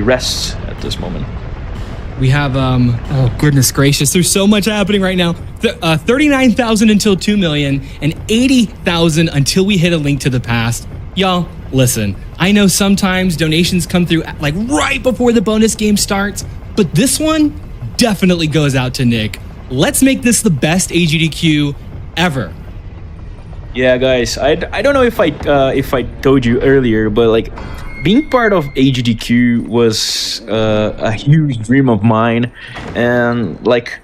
rest at this moment. We have oh goodness gracious, there's so much happening right now. 39,000 until 2 million and 80,000 until we hit a Link to the Past. Y'all, listen, I know sometimes donations come through like right before the bonus game starts, but this one definitely goes out to Nick. Let's make this the best AGDQ ever. Yeah, guys, I don't know if I told you earlier, but like being part of AGDQ was a huge dream of mine, and like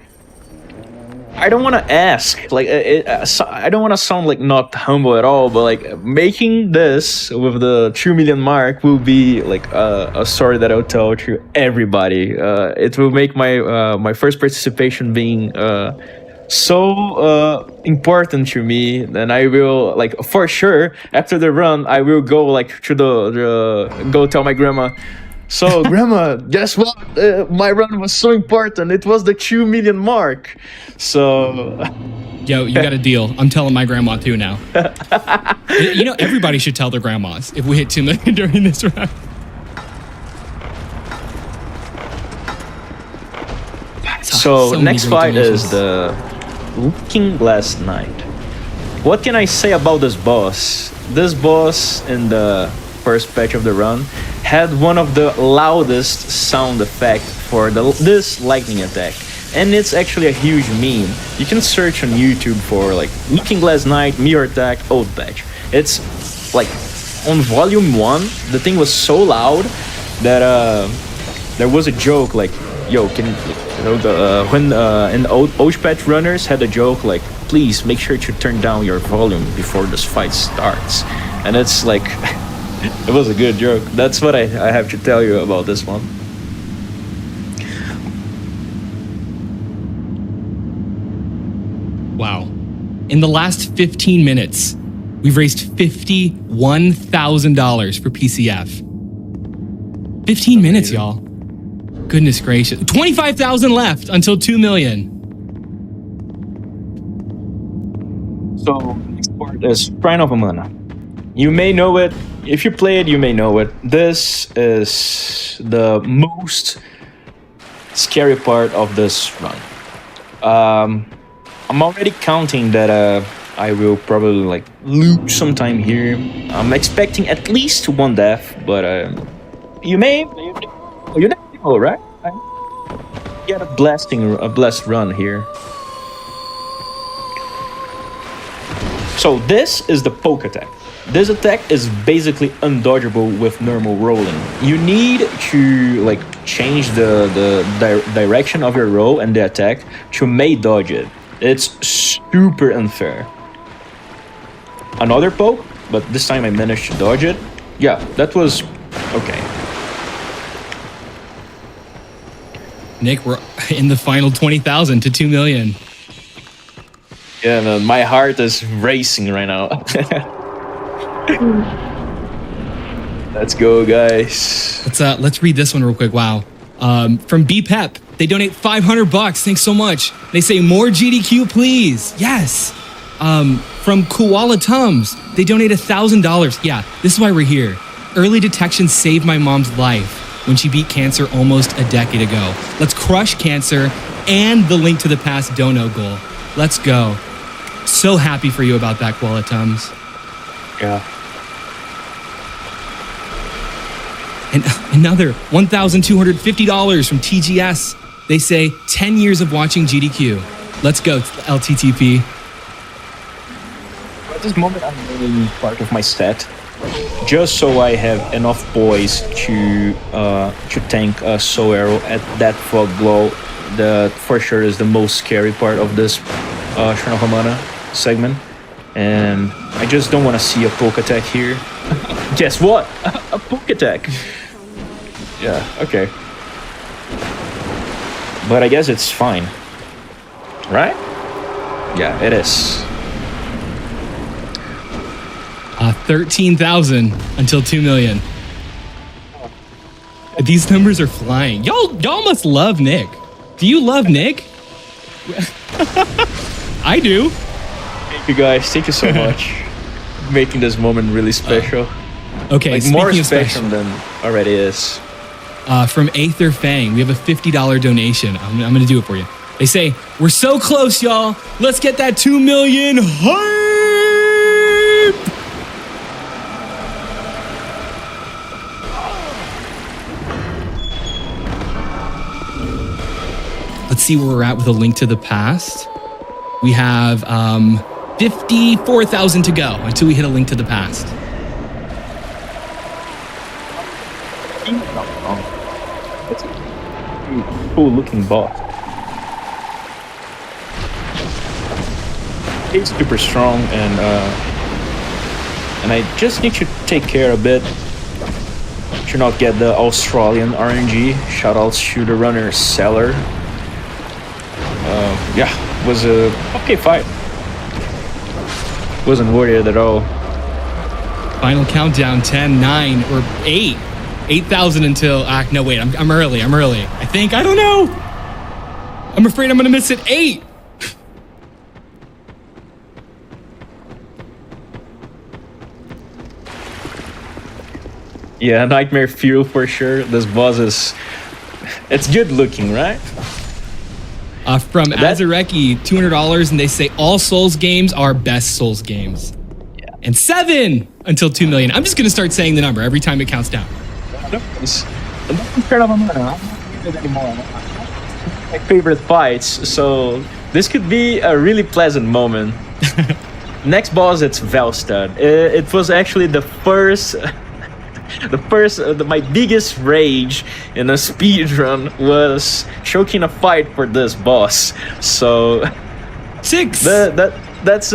I don't want to ask, like I don't want to sound like not humble at all, but like making this with the 2 million mark will be like a story that I'll tell to everybody. It will make my first participation being so important to me. Then I will, like, for sure after the run I will go like to the go tell my grandma, so grandma, guess what, my run was so important, it was the 2 million mark. So yo, you got a deal. I'm telling my grandma too now. You know, everybody should tell their grandmas if we hit 2 million during this run. So next fight is the Looking Glass Knight. What can I say about this boss? This boss in the first patch of the run had one of the loudest sound effect for this lightning attack, and it's actually a huge meme. You can search on YouTube for like Looking Glass Knight mirror attack old patch. It's like on volume 1 the thing was so loud that there was a joke like, yo, can you know, when in old patch runners had a joke like, please make sure to turn down your volume before this fight starts, and it's like it was a good joke. That's what I have to tell you about this one. Wow. In the last 15 minutes, we've raised $51,000 for PCF. 15 minutes, y'all. Goodness gracious. 25,000 left until 2 million. So next part is Shrine of Amana. You may know it. If you play it, you may know it. This is the most scary part of this run. I'm already counting that I will probably like lose some time here. I'm expecting at least 1 death, but you never know, right? Get a blessed run here. So this is the poke attack. This attack is basically undodgeable with normal rolling. You need to like change the direction of your roll and the attack to may dodge it. It's super unfair. Another poke, but this time I managed to dodge it. Yeah, that was okay. Nick, we're in the final 20,000 to 2 million. Yeah, man, my heart is racing right now. Let's go, guys. Let's read this one real quick. Wow. From B Pep, they donate $500. Thanks so much. They say more GDQ, please. Yes. From Koala Tums, they donate $1,000. Yeah, this is why we're here. Early detection saved my mom's life when she beat cancer almost a decade ago. Let's crush cancer and the Link to the Past dono goal. Let's go. So happy for you about that, Koala Tums. Yeah. And another $1,250 from TGS. They say 10 years of watching GDQ. Let's go, LTTP. At this moment, I'm doing part of my set, just so I have enough boys to tank a Soul Arrow at that fog glow. That for sure is the most scary part of this Shrine of Amana segment. And I just don't want to see a poke attack here. Guess what? A poke attack. Yeah, okay. But I guess it's fine. Right? Yeah, it is. 13,000 until 2 million. These numbers are flying. Y'all must love Nick. Do you love Nick? I do. Thank you guys. Thank you so much. Making this moment really special. Okay, Like more speaking of special than already is. From Aether Fang, we have a $50 donation. I'm gonna do it for you. They say, we're so close, y'all. Let's get that 2 million hype! Let's see where we're at with a link to the past. We have 54,000 to go until we hit a link to the past. It's a cool looking boss. He's super strong and I just need to take care a bit to not get the Australian RNG. Shoutouts to the runner Seller. Yeah, was a okay fight. Wasn't worried at all. Final countdown, 10, 9, or 8. 8,000 until, no wait, I'm early. I think, I don't know. I'm afraid I'm gonna miss it. 8. Yeah, Nightmare Fuel for sure. This boss is, it's good looking, right? From Azareki, $200, and they say all Souls games are best Souls games. Yeah. And 7 until 2 million. I'm just gonna start saying the number every time it counts down. My favorite fights, so this could be a really pleasant moment. Next boss, it's Velstad. It was actually the first, my biggest rage in a speedrun was choking a fight for this boss. So 6. that's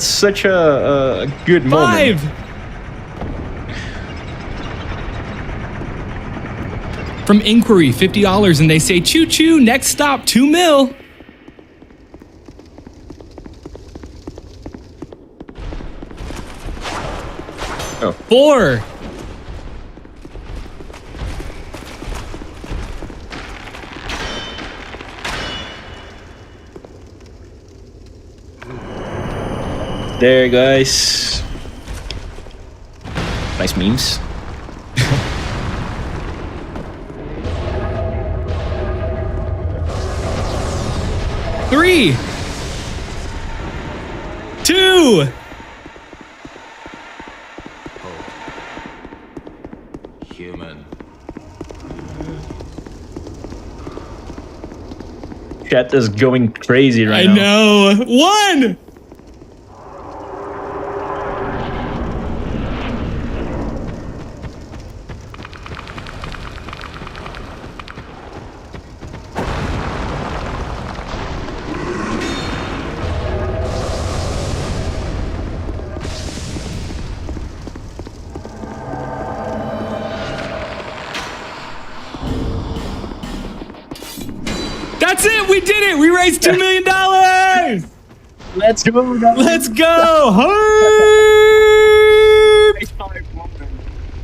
such a good moment. 5. From Inquiry, $50, and they say, choo choo, next stop, 2 mil. Oh. 4. There, guys. Nice memes. Three, 2. Human. Chat is going crazy right I now. know. 1. That's it. We did it. We raised $2 million. Let's go, guys. Let's go. Hype.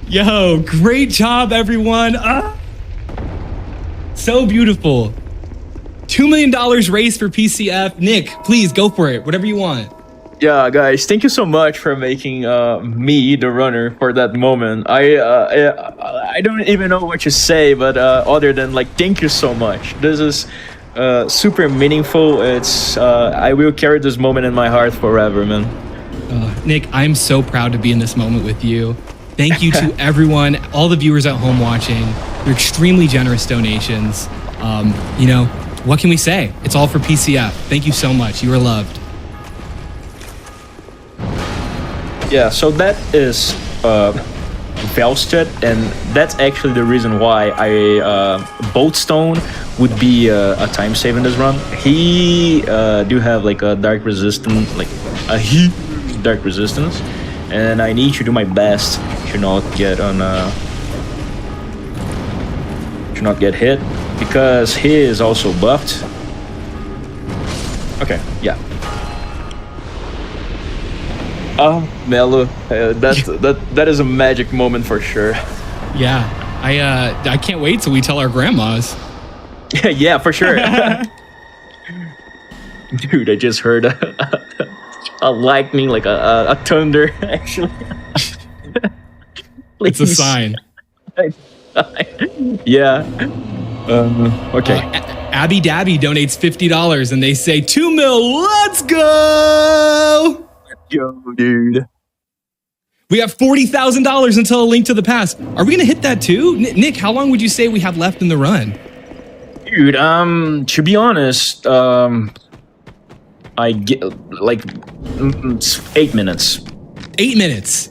Yo, great job, everyone. So beautiful. $2 million raised for PCF. Nick, please go for it. Whatever you want. Yeah, guys, thank you so much for making me the runner for that moment. I don't even know what to say, but other than like, thank you so much. This is super meaningful. It's I will carry this moment in my heart forever, man. Nick, I'm so proud to be in this moment with you. Thank you to everyone, all the viewers at home watching. Your extremely generous donations. You know, what can we say? It's all for PCF. Thank you so much. You are loved. Yeah, so that is Velstead, and that's actually the reason why Boltstone would be a time save in this run. He do have like a dark resistance, like a huge dark resistance, and I need to do my best to not get hit because he is also buffed. Okay, yeah. Oh, Melo, that is a magic moment for sure. Yeah, I can't wait till we tell our grandmas. Yeah, for sure. Dude, I just heard a lightning, like a thunder, actually. It's a sign. Yeah. Okay. Abby Dabby donates $50 and they say 2 mil. Let's go. Yo, dude. We have $40,000 until A Link to the Past. Are we gonna hit that too, Nick? How long would you say we have left in the run? Dude, to be honest, I get like 8 minutes. 8 minutes.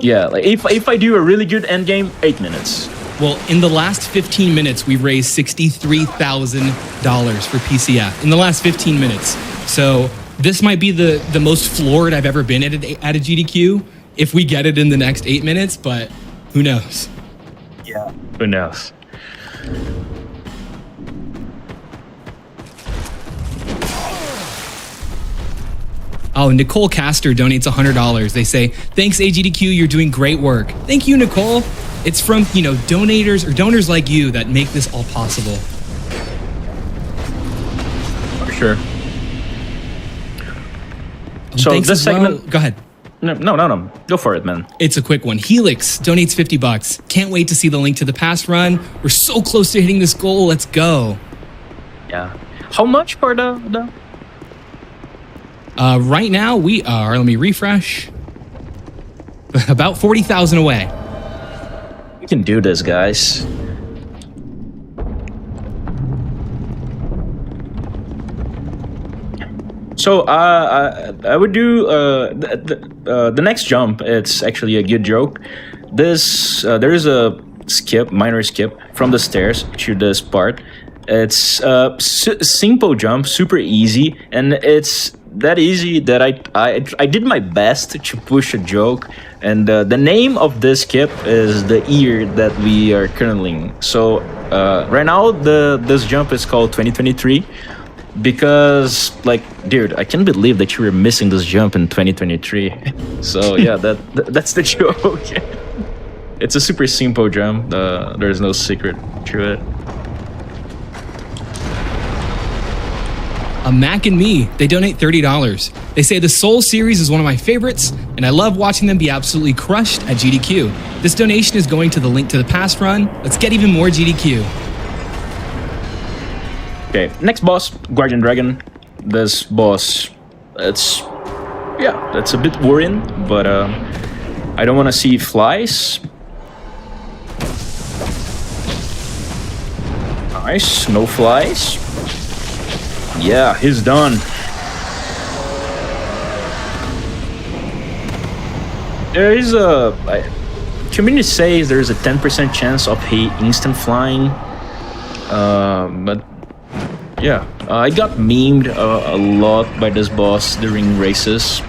Yeah, like if I do a really good end game, 8 minutes. Well, in the last 15 minutes, we've raised $63,000 for PCF. In the last 15 minutes. So this might be the most floored I've ever been at a GDQ if we get it in the next 8 minutes, but who knows? Yeah. Who knows? Oh, Nicole Castor donates $100. They say, thanks AGDQ, you're doing great work. Thank you, Nicole. It's from, donators or donors like you that make this all possible. For sure. So Thanks this as well- segment, Go ahead. no, go for it, man. It's a quick one. Helix donates $50. Can't wait to see the Link to the Past run. We're so close to hitting this goal. Let's go. Yeah. How much for the? Right now we are, let me refresh, about 40,000 away. We can do this, guys. So I would do the next jump. It's actually a good joke. There is a minor skip from the stairs to this part. It's a simple jump, super easy, and it's that easy that I did my best to push a joke. And the name of this skip is the year that we are currently. So right now this jump is called 2023. Because, like, dude, I can't believe that you were missing this jump in 2023. So yeah, that's the joke. It's a super simple jump. There's no secret to it. A Mac and Me, they donate $30. They say the Soul series is one of my favorites, and I love watching them be absolutely crushed at GDQ. This donation is going to the Link to the Past run. Let's get even more GDQ. Okay, next boss, Guardian Dragon. This boss, it's a bit worrying, but I don't want to see flies. Nice, no flies. Yeah, he's done. There is community says there's a 10% chance of he instant flying, but yeah, I got memed a lot by this boss during races.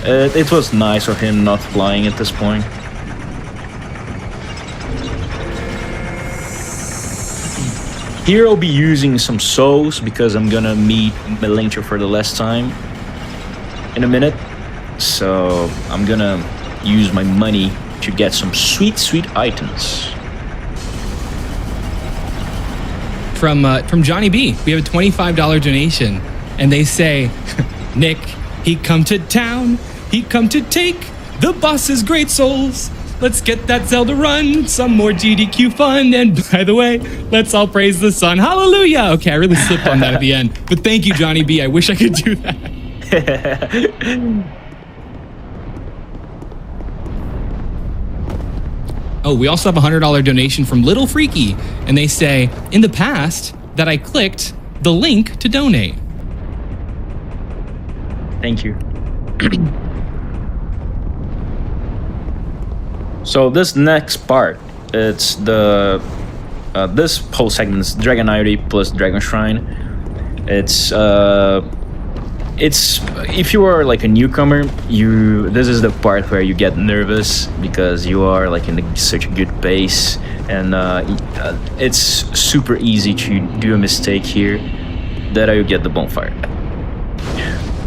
It was nice of him not flying at this point. Here I'll be using some souls because I'm gonna meet Melencho for the last time in a minute. So I'm gonna use my money to get some sweet items. From Johnny B, we have a $25 donation, and they say, Nick, he come to town, he come to take the boss's great souls. Let's get that Zelda run, some more GDQ fun, and by the way, let's all praise the sun. Hallelujah! Okay, I really slipped on that at the end, but thank you, Johnny B. I wish I could do that. Oh, we also have a $100 donation from Little Freaky, and they say, in the past, that I clicked the link to donate. Thank you. So this next part, it's the this whole segment's Dragon Eye plus Dragon Shrine. It's if you are like a newcomer, this is the part where you get nervous because you are like in such a good pace, and it's super easy to do a mistake here. That you get the bonfire.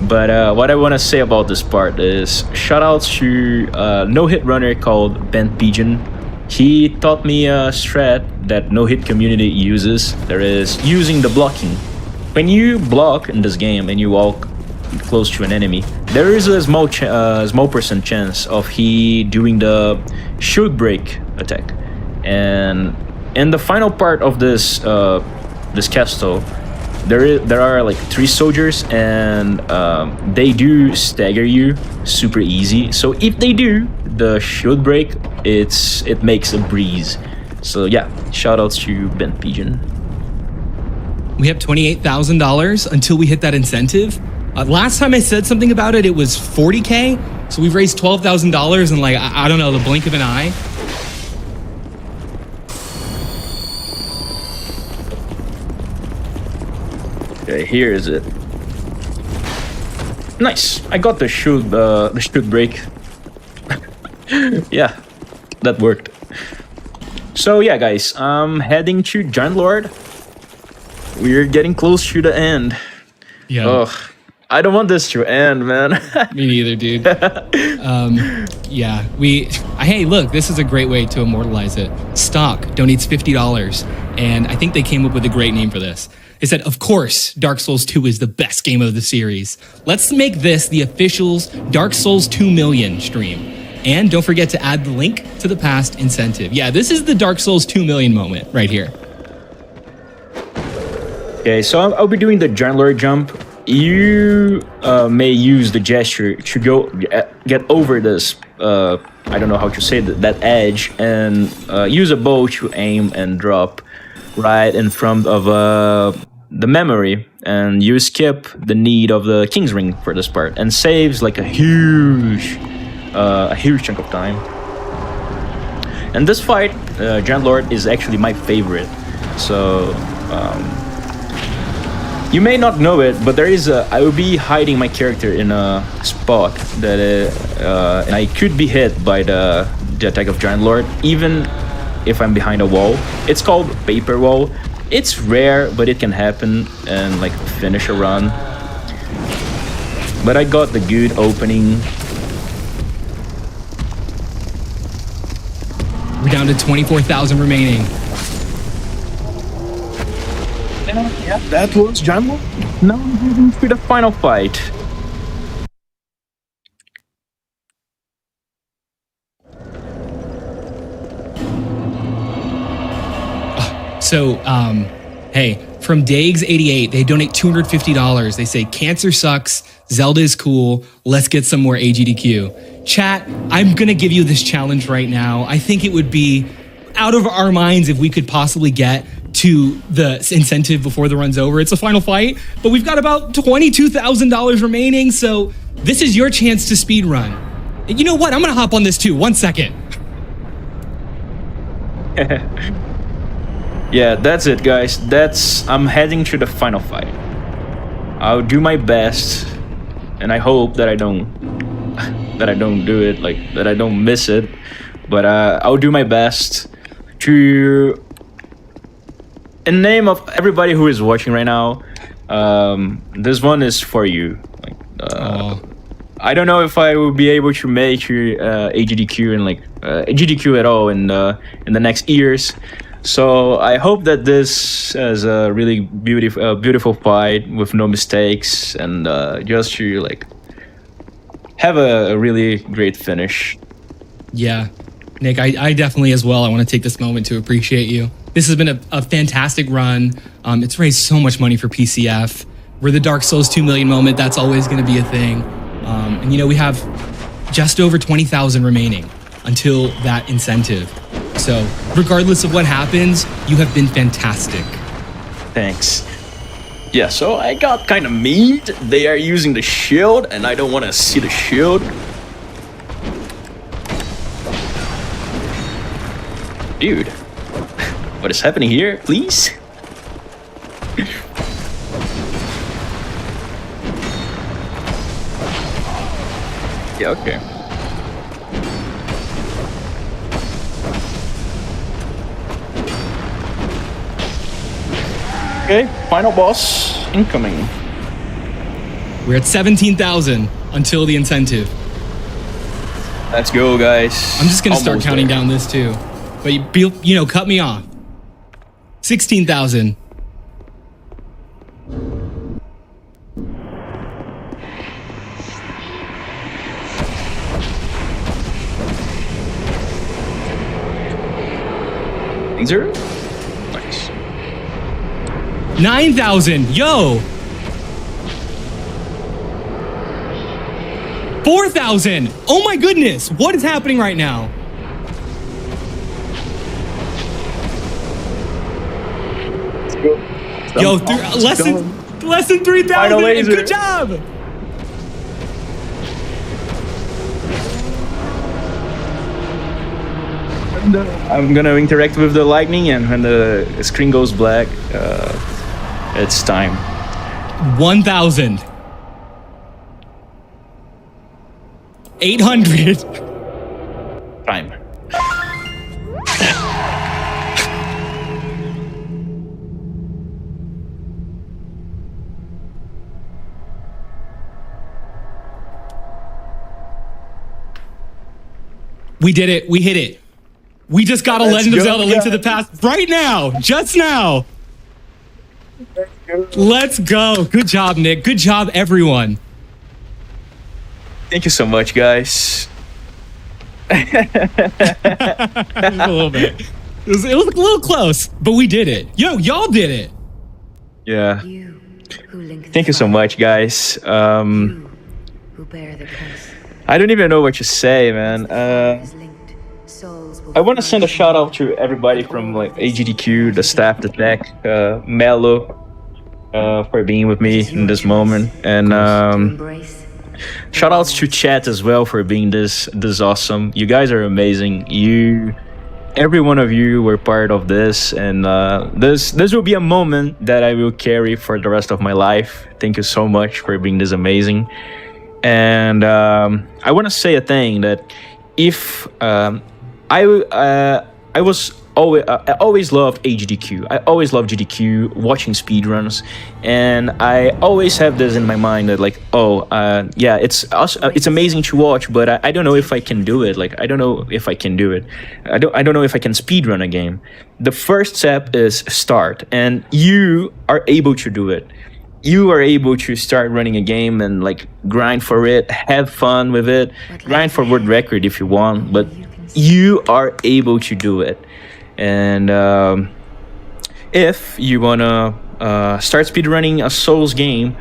But what I want to say about this part is shout out to no hit runner called Ben Pigeon. He taught me a strat that no hit community uses. There is using the blocking. When you block in this game and you walk close to an enemy, there is a small percent chance of he doing the shield break attack. And in the final part of this this castle, there are like 3 soldiers, and they do stagger you super easy. So if they do the shield break, it makes a breeze. So yeah, shout outs to Ben Pigeon. We have $28,000 until we hit that incentive. Last time I said something about it, it was 40K. So we've raised $12,000 in like, I don't know, the blink of an eye. Okay, here is it. Nice. I got the shield break. Yeah, that worked. So yeah, guys, I'm heading to Giant Lord. We're getting close to the end. Yeah. Ugh, I don't want this to end, man. Me neither, dude. Yeah, hey, look, this is a great way to immortalize it. Stock donates $50, and I think they came up with a great name for this. They said, of course, Dark Souls 2 is the best game of the series. Let's make this the official's Dark Souls 2 million stream. And don't forget to add the link to the past incentive. Yeah, this is the Dark Souls 2 million moment right here. Okay, so I'll be doing the Giant Lord jump. You may use the gesture to go get over this, I don't know how to say that edge, and use a bow to aim and drop right in front of the memory, and you skip the need of the King's Ring for this part, and saves like a huge chunk of time. And this fight, Giant Lord, is actually my favorite. So you may not know it, but I will be hiding my character in a spot that and I could be hit by the attack of Giant Lord, even if I'm behind a wall. It's called Paper Wall. It's rare, but it can happen and like finish a run. But I got the good opening. We're down to 24,000 remaining. Yeah, that was Giant Lord. Now I'm heading to the final fight. So, hey, from Dags88, they donate $250. They say, cancer sucks, Zelda is cool, let's get some more AGDQ. Chat, I'm gonna give you this challenge right now. I think it would be out of our minds if we could possibly get to the incentive before the run's over. It's a final fight, but we've got about $22,000 remaining, so this is your chance to speed run. And you know what? I'm gonna hop on this too. 1 second. Yeah, that's it, guys. I'm heading to the final fight. I'll do my best, and I hope that I don't do it, like that I don't miss it. But I'll do my best to, in name of everybody who is watching right now, this one is for you. Like, I don't know if I will be able to make AGDQ and like AGDQ at all in the next years. So I hope that this is a really beautiful fight with no mistakes, and just to like have a really great finish. Yeah, Nick, I definitely as well. I want to take this moment to appreciate you. This has been a fantastic run. It's raised so much money for PCF. We're the Dark Souls 2 million moment. That's always going to be a thing. And you know, we have just over 20,000 remaining until that incentive. So, regardless of what happens, you have been fantastic. Thanks. Yeah, so I got kind of mean. They are using the shield, and I don't want to see the shield. Dude, what is happening here, please? Yeah, okay. Okay, final boss incoming. We're at 17,000 until the incentive. Let's go, guys. I'm just gonna start Almost counting there. down this too. But cut me off. 16,000. Zero? Nice. 9,000. Yo. 4,000. Oh my goodness. What is happening right now? Yo, less than 3,000. Final laser. Good job. I'm gonna interact with the lightning, and when the screen goes black, it's time. 1,000. 800. Time. We did it. We hit it. We just got a Let's Legend of go, Zelda Link to the guys. Past right now. Just now. Let's go. Good job, Nick. Good job, everyone. Thank you so much, guys. Just a little bit. It was a little close, but we did it. Yo, y'all did it. Yeah. You who link the Thank you so fire, much, guys. you who bear the curse. I don't even know what to say, man. Is linked. Souls will I want to send a find shout out to everybody from like AGDQ, the staff, the tech, Mello, for being with me in this moment, and embrace. shout outs to chat as well for being this awesome. You guys are amazing. Every one of you were part of this, and this will be a moment that I will carry for the rest of my life. Thank you so much for being this amazing. And I want to say a thing that if I was always I always loved HDQ. I always loved GDQ, watching speedruns, and I always have this in my mind that like, yeah, it's amazing to watch, but I don't know if I can do it. Like, I don't know if I can do it. I don't know if I can speedrun a game. The first step is start, and you are able to do it. You are able to start running a game and like grind for it, have fun with it, grind for world record if you want, but you are able to do it. And if you wanna start speedrunning a Souls game,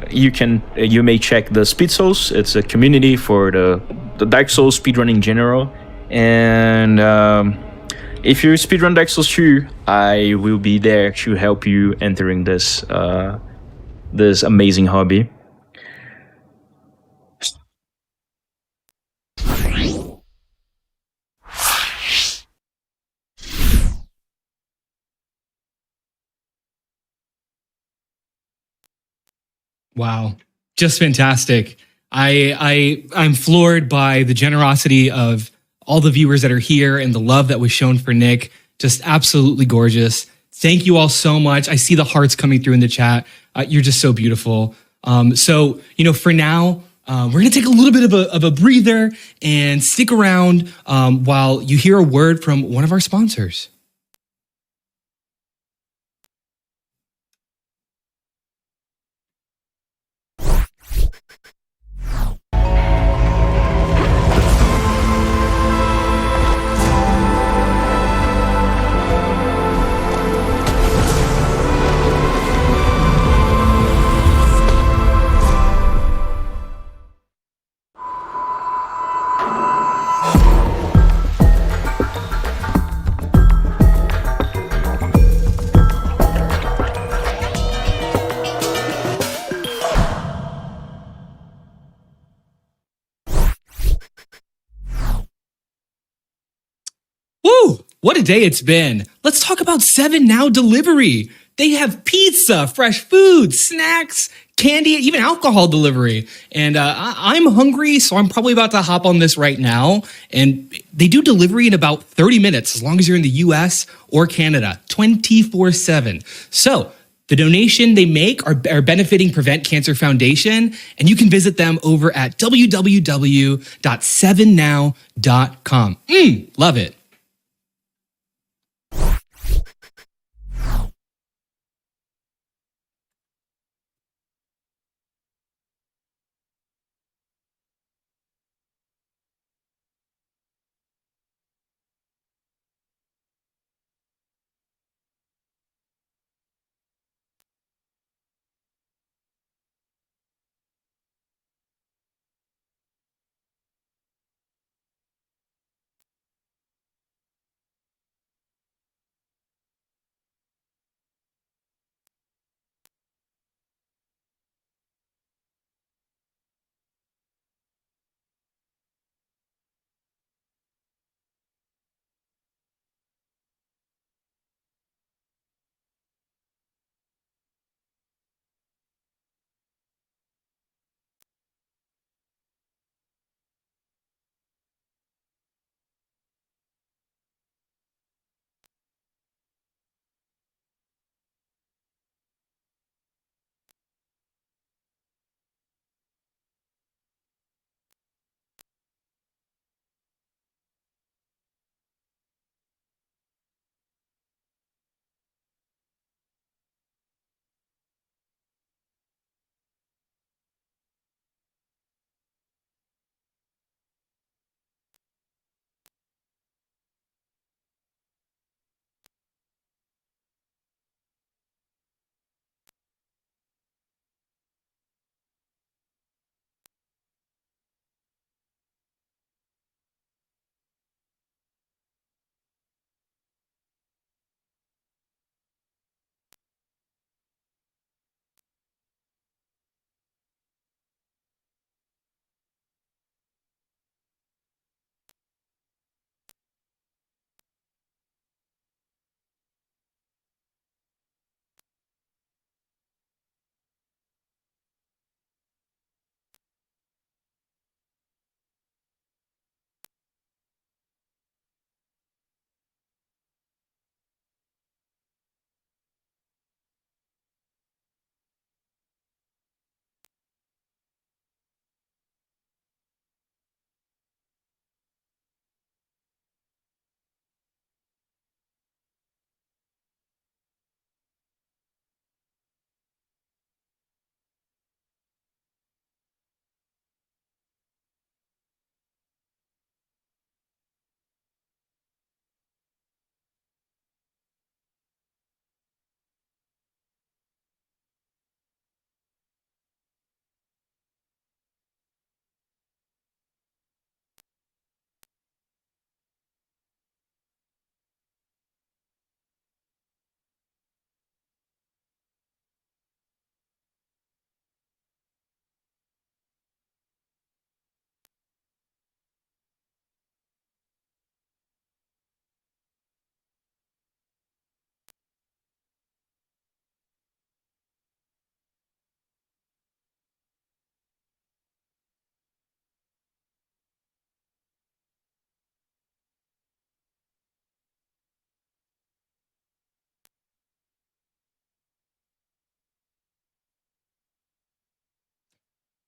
you may check the Speed Souls. It's a community for the Dark Souls speedrunning in general. And if you speedrun Dark Souls 2, I will be there to help you entering this this amazing hobby. Wow, just fantastic. I'm floored by the generosity of all the viewers that are here and the love that was shown for Nick. Just absolutely gorgeous. Thank you all so much. I see the hearts coming through in the chat. You're just so beautiful. So, for now, we're going to take a little bit of a breather and stick around while you hear a word from one of our sponsors. What a day it's been. Let's talk about 7 Now delivery. They have pizza, fresh food, snacks, candy, even alcohol delivery. And I'm hungry, so I'm probably about to hop on this right now. And they do delivery in about 30 minutes, as long as you're in the US or Canada, 24/7. So the donation they make are benefiting Prevent Cancer Foundation, and you can visit them over at www.7now.com. Love it.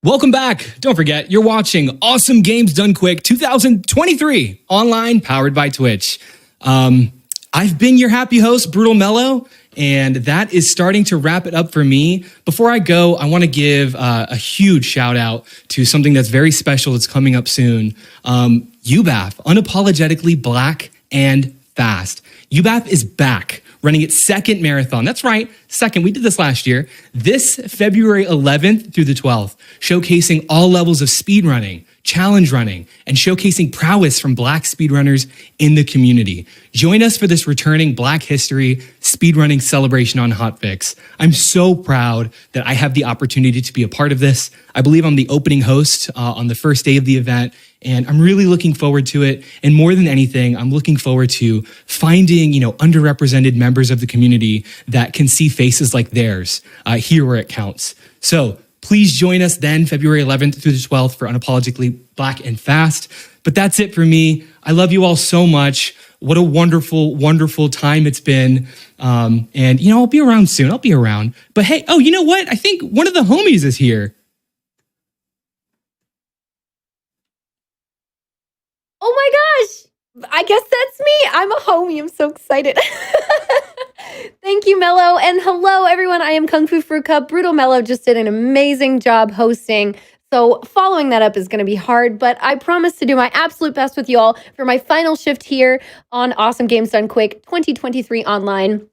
Welcome back. Don't forget, you're watching Awesome Games Done Quick 2023 online, powered by Twitch. I've been your happy host, Brutal Mellow, and that is starting to wrap it up for me. Before I go, I want to give a huge shout out to something that's very special that's coming up soon. UBAF, Unapologetically Black and Fast. UBAF is back, running its second marathon. That's right, second. We did this last year. This February 11th through the 12th, showcasing all levels of speedrunning, challenge running, and showcasing prowess from Black speedrunners in the community. Join us for this returning Black History speedrunning celebration on Hotfix. I'm so proud that I have the opportunity to be a part of this. I believe I'm the opening host on the first day of the event, And I'm really looking forward to it. And more than anything, I'm looking forward to finding, underrepresented members of the community that can see faces like theirs here where it counts. So please join us then, February 11th through the 12th for Unapologetically Black and Fast. But that's it for me. I love you all so much. What a wonderful, wonderful time it's been. And I'll be around soon. I'll be around. But hey, you know what? I think one of the homies is here. Oh my gosh. I guess that's me. I'm a homie. I'm so excited. Thank you, Mello. And hello, everyone. I am Kung Fu Fruit Cup. Brutal Mello just did an amazing job hosting. So following that up is going to be hard, but I promise to do my absolute best with you all for my final shift here on Awesome Games Done Quick 2023 online.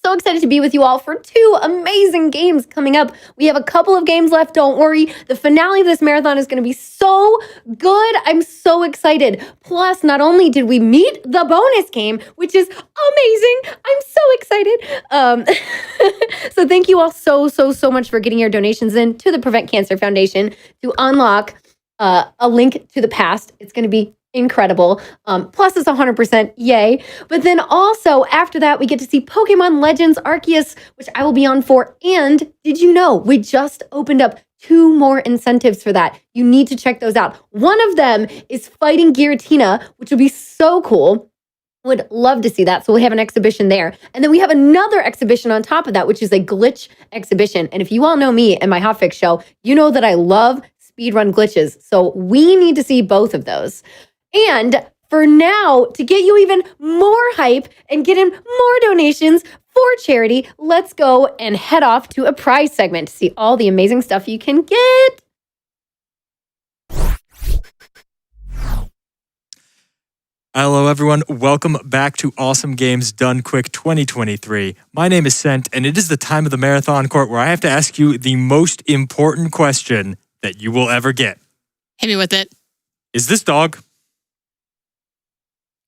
So excited to be with you all for 2 amazing games coming up. We have a couple of games left, don't worry. The finale of this marathon is going to be so good. I'm so excited. Plus, not only did we meet the bonus game, which is amazing. I'm so excited. So thank you all so much for getting your donations in to the Prevent Cancer Foundation to unlock a link to the past. It's going to be incredible. Plus it's 100% yay. But then also after that, we get to see Pokemon Legends Arceus, which I will be on for. And did you know we just opened up 2 more incentives for that? You need to check those out. One of them is Fighting Giratina, which will be so cool. Would love to see that. So we have an exhibition there. And then we have another exhibition on top of that, which is a glitch exhibition. And if you all know me and my Hotfix show, you know that I love speedrun glitches. So we need to see both of those. And for now, to get you even more hype and get in more donations for charity, let's go and head off to a prize segment to see all the amazing stuff you can get. Hello, everyone. Welcome back to Awesome Games Done Quick 2023. My name is Sent, and it is the time of the Marathon Court where I have to ask you the most important question that you will ever get. Hit me with it. Is this dog?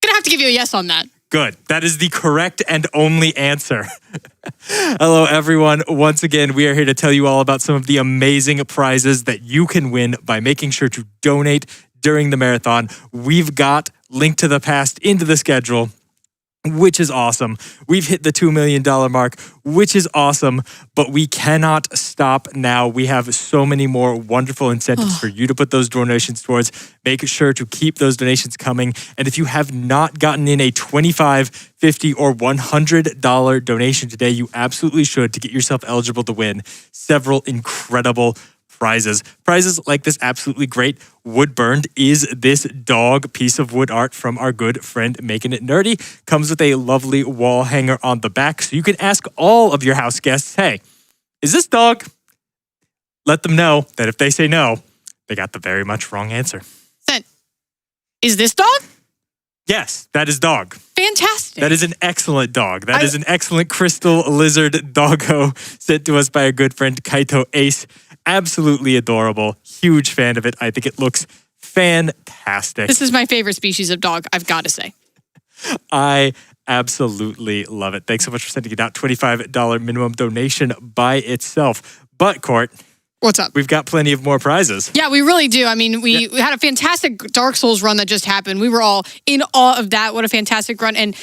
Gonna have to give you a yes on that. Good. That is the correct and only answer. Hello, everyone. Once again, we are here to tell you all about some of the amazing prizes that you can win by making sure to donate during the marathon. We've got Link to the Past into the schedule, which is awesome. We've hit the $2 million mark, which is awesome, but we cannot stop now. We have so many more wonderful incentives for you to put those donations towards. Make sure to keep those donations coming. And if you have not gotten in a $25, $50, or $100 donation today, you absolutely should to get yourself eligible to win several incredible prizes. Prizes like this absolutely great Wood Burned is this dog piece of wood art from our good friend Making It Nerdy. Comes with a lovely wall hanger on the back, so you can ask all of your house guests, hey, is this dog? Let them know that if they say no, they got the very much wrong answer. Sent. Is this dog? Yes, that is dog. Fantastic. That is an excellent dog. That is an excellent crystal lizard doggo sent to us by our good friend Kaito Ace. Absolutely adorable. Huge fan of it. I think it looks fantastic. This is my favorite species of dog, I've got to say. I absolutely love it. Thanks so much for sending it out. $25 minimum donation by itself. But, Court, What's up? we've got plenty of more prizes. Yeah, we really do. I mean, we had a fantastic Dark Souls run that just happened. We were all in awe of that. What a fantastic run. And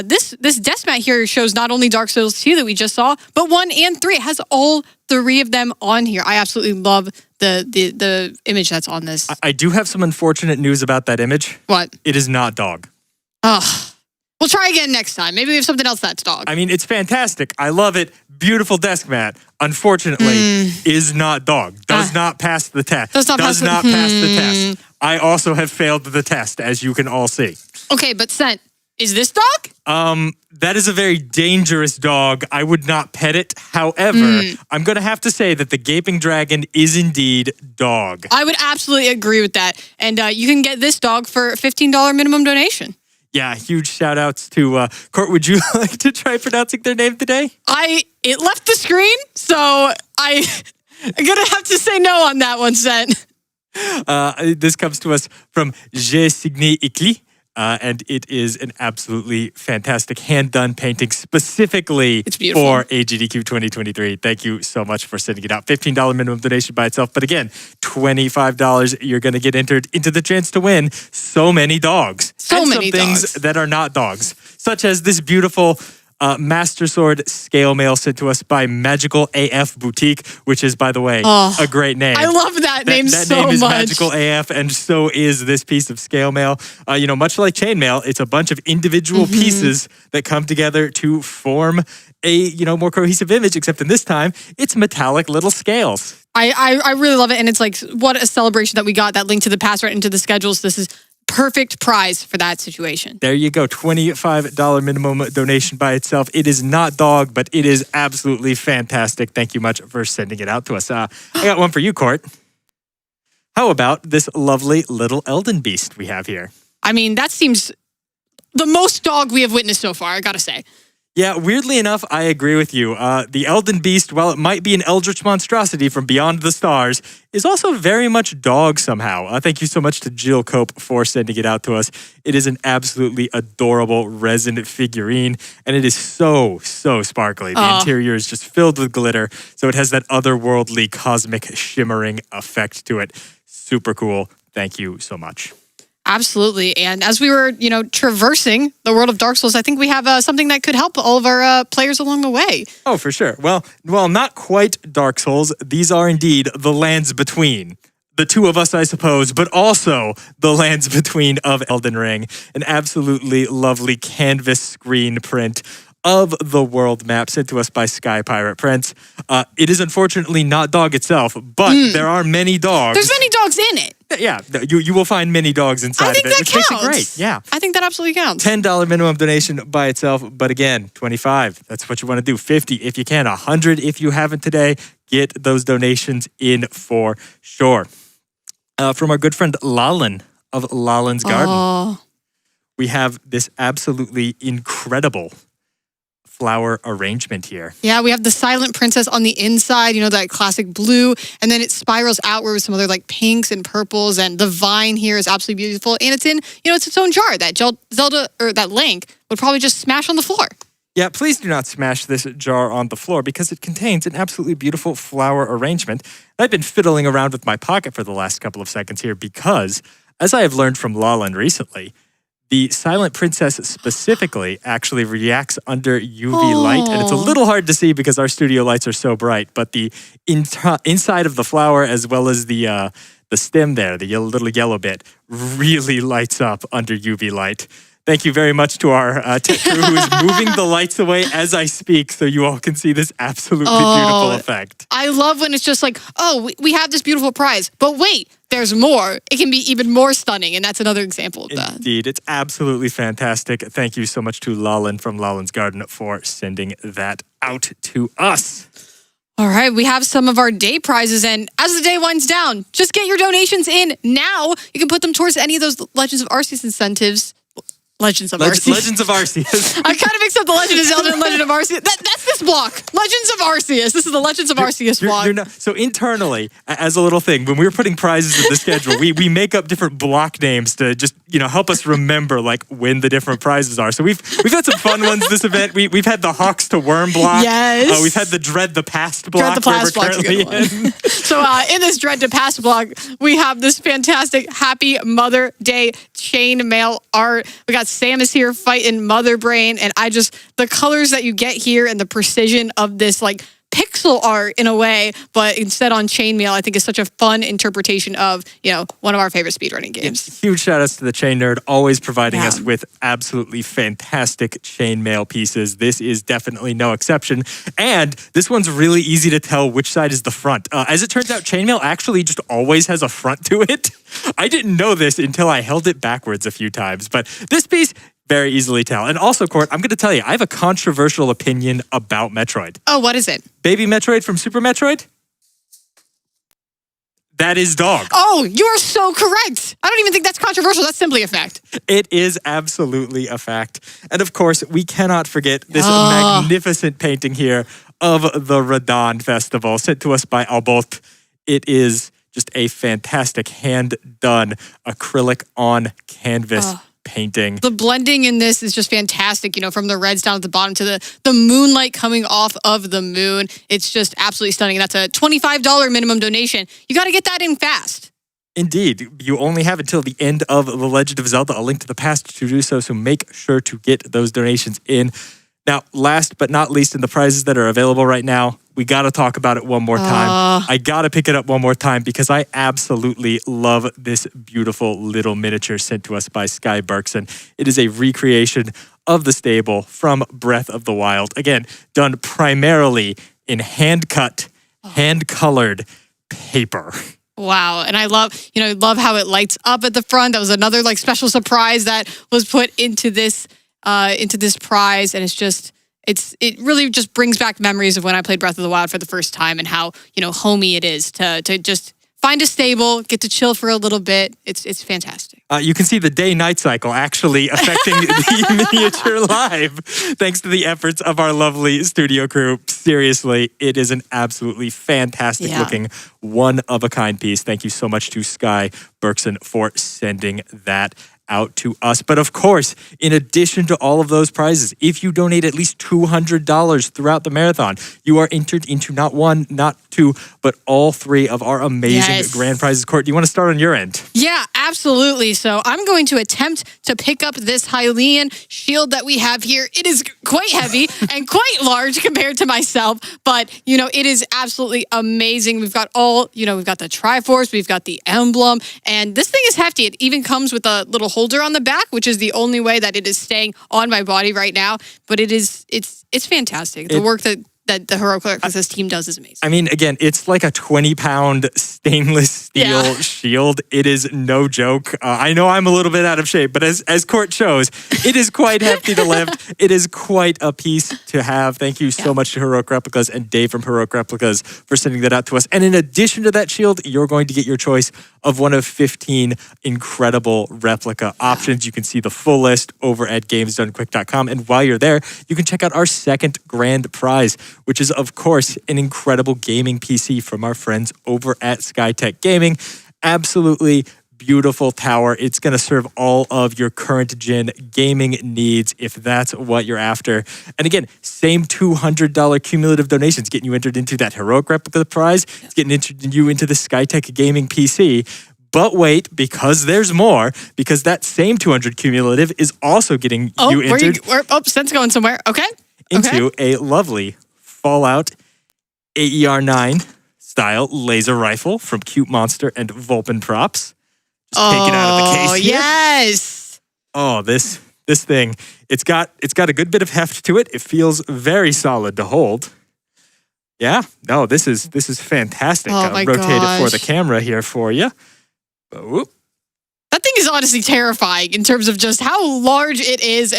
this desk mat here shows not only Dark Souls 2 that we just saw, but 1 and 3. It has all 3 of them on here. I absolutely love the image that's on this. I do have some unfortunate news about that image. What? It is not dog. Ugh. We'll try again next time. Maybe we have something else that's dog. I mean, it's fantastic. I love it. Beautiful desk mat. Unfortunately, is not dog. Does not pass the test. Does not pass the test. I also have failed the test, as you can all see. Okay, but Sent, is this dog? That is a very dangerous dog. I would not pet it. However, I'm going to have to say that the Gaping Dragon is indeed dog. I would absolutely agree with that. And you can get this dog for a $15 minimum donation. Yeah, huge shout outs to Court. Would you like to try pronouncing their name today? It left the screen, so I'm gonna have to say no on that one, Sent. This comes to us from Je Signé Ikli. And it is an absolutely fantastic hand-done painting specifically It's beautiful. for AGDQ 2023. Thank you so much for sending it out. $15 minimum donation by itself. But again, $25, you're going to get entered into the chance to win so many dogs. So and many some things dogs. that are not dogs, such as this beautiful Master Sword scale mail sent to us by Magical AF Boutique, which is, by the way, a great name. I love that name That so name is much. Magical AF, and so is this piece of scale mail. Much like chainmail, it's a bunch of individual pieces that come together to form a more cohesive image. Except in this time, it's metallic little scales. I really love it. And it's like, what a celebration that we got that link to the past right into the schedules. This is perfect prize for that situation. There you go, $25 minimum donation by itself. It is not dog, but it is absolutely fantastic. Thank you much for sending it out to us. I got one for you, Court. How about this lovely little Elden Beast we have here? I mean, that seems the most dog we have witnessed so far, I gotta say. Yeah, weirdly enough, I agree with you. The Elden Beast, while it might be an eldritch monstrosity from beyond the stars, is also very much dog somehow. Thank you so much to Jill Cope for sending it out to us. It is an absolutely adorable resin figurine, and it is so sparkly. The interior is just filled with glitter, so it has that otherworldly cosmic shimmering effect to it. Super cool. Thank you so much. Absolutely. And as we were, traversing the world of Dark Souls, I think we have something that could help all of our players along the way. Oh, for sure. Well, not quite Dark Souls. These are indeed the lands between. The two of us, I suppose, but also the lands between of Elden Ring. An absolutely lovely canvas screen print of the world map sent to us by Sky Pirate Prince. It is unfortunately not dog itself, but there are many dogs. There's many dogs in it. Yeah, you will find many dogs inside I think of it, that which counts. makes it great. Yeah. I think that absolutely counts. $10 minimum donation by itself, but again, 25. That's what you want to do. 50 if you can, 100 if you haven't today. Get those donations in for sure. From our good friend Lalin of Lalin's Garden, Oh, we have this absolutely incredible flower arrangement here. yeah, we have the Silent Princess on the inside, that classic blue, and then it spirals outward with some other like pinks and purples, and the vine here is absolutely beautiful, and it's in, it's its own jar that Zelda, or that Link, would probably just smash on the floor. Yeah, please do not smash this jar on the floor because it contains an absolutely beautiful flower arrangement. I've been fiddling around with my pocket for the last couple of seconds here because, as I have learned from Lalan recently, the Silent Princess specifically actually reacts under UV light, and it's a little hard to see because our studio lights are so bright, but the inside of the flower as well as the stem there, the little yellow bit, really lights up under UV light. Thank you very much to our tech crew who is moving the lights away as I speak so you all can see this absolutely beautiful effect. I love when it's just like, we have this beautiful prize, but wait, there's more. It can be even more stunning, and that's another example of that. Indeed, it's absolutely fantastic. Thank you so much to Lalin from Lalin's Garden for sending that out to us. All right, we have some of our day prizes, and as the day winds down, just get your donations in now. You can put them towards any of those Legends of Arceus incentives. Legends of Arceus. Legends of Arceus. I kind of mixed up the Legend of Zelda and Legend of Arceus. That's this block. Legends of Arceus. This is the Legends of Arceus block. So internally, as a little thing, when we were putting prizes in the schedule, we make up different block names to just help us remember like when the different prizes are. So we've had some fun ones this event. We've had the Hawks to Worm block. Yes. We've had the Dread the Past block. Dread the Past block's a good one. So in this Dread to Past block, we have this fantastic Happy Mother Day chain mail art. We got Samus here fighting Mother Brain, and the colors that you get here and the precision of this like pixel art in a way, but instead on chainmail, I think is such a fun interpretation of, one of our favorite speedrunning games. Huge shout outs to the Chain Nerd, always providing us with absolutely fantastic chainmail pieces. This is definitely no exception. And this one's really easy to tell which side is the front. As it turns out, chainmail actually just always has a front to it. I didn't know this until I held it backwards a few times, but this piece, very easily tell. And also, Court, I'm going to tell you, I have a controversial opinion about Metroid. Oh, what is it? Baby Metroid from Super Metroid? That is dog. Oh, you are so correct. I don't even think that's controversial. That's simply a fact. It is absolutely a fact. And of course, we cannot forget this magnificent painting here of the Radon Festival sent to us by Albot. It is just a fantastic hand-done acrylic on canvas painting. The blending in this is just fantastic, from the reds down at the bottom to the moonlight coming off of the moon. It's just absolutely stunning. That's a $25 minimum donation. You got to get that in fast. Indeed, you only have until the end of The Legend of Zelda, A Link to the Past, to do so, so make sure to get those donations in. Now, last but not least, in the prizes that are available right now, we got to talk about it one more time. I got to pick it up one more time because I absolutely love this beautiful little miniature sent to us by Sky Berkson. It is a recreation of the stable from Breath of the Wild. Again, done primarily in hand-cut, hand-colored paper. Wow. And I love how it lights up at the front. That was another special surprise that was put into this prize. And it really just brings back memories of when I played Breath of the Wild for the first time and how, homey it is to just find a stable, get to chill for a little bit. It's fantastic. You can see the day-night cycle actually affecting the miniature live, thanks to the efforts of our lovely studio crew. Seriously, it is an absolutely fantastic-looking, one-of-a-kind piece. Thank you so much to Sky Berkson for sending that out to us. But of course, in addition to all of those prizes, if you donate at least $200 throughout the marathon, you are entered into not one, not two, but all three of our amazing grand prizes. Court, do you want to start on your end? Yeah, absolutely. So I'm going to attempt to pick up this Hylian shield that we have here. It is quite heavy and quite large compared to myself, but it is absolutely amazing. We've got we've got the Triforce, we've got the emblem, and this thing is hefty. It even comes with a little holder on the back, which is the only way that it is staying on my body right now. But it's fantastic. The work that the Heroic Reckless team does is amazing. I mean, again, it's like a 20-pound stainless steel shield. It is no joke. I know I'm a little bit out of shape, but as Court shows, it is quite hefty to lift. It is quite a piece to have. Thank you so much to Heroic Replicas and Dave from Heroic Replicas for sending that out to us. And in addition to that shield, you're going to get your choice of one of 15 incredible replica options. You can see the full list over at GamesDoneQuick.com. And while you're there, you can check out our second grand prize, which is, of course, an incredible gaming PC from our friends over at Skytech Gaming. Absolutely beautiful tower. It's going to serve all of your current gen gaming needs if that's what you're after. And again, same $200 cumulative donations getting you entered into that Heroic Replica prize. It's getting you into the Skytech Gaming PC. But wait, because there's more, because that same 200 cumulative is also getting you entered. Sense going somewhere. Okay. Into a lovely Fallout AER9 style laser rifle from Cute Monster and Vulpin Props. Just take it out of the case here. Yes. Oh, this thing, it's got a good bit of heft to it. It feels very solid to hold. Yeah, no, this is fantastic. Oh my rotate gosh. it for the camera here for you. Whoop. That thing is honestly terrifying in terms of just how large it is,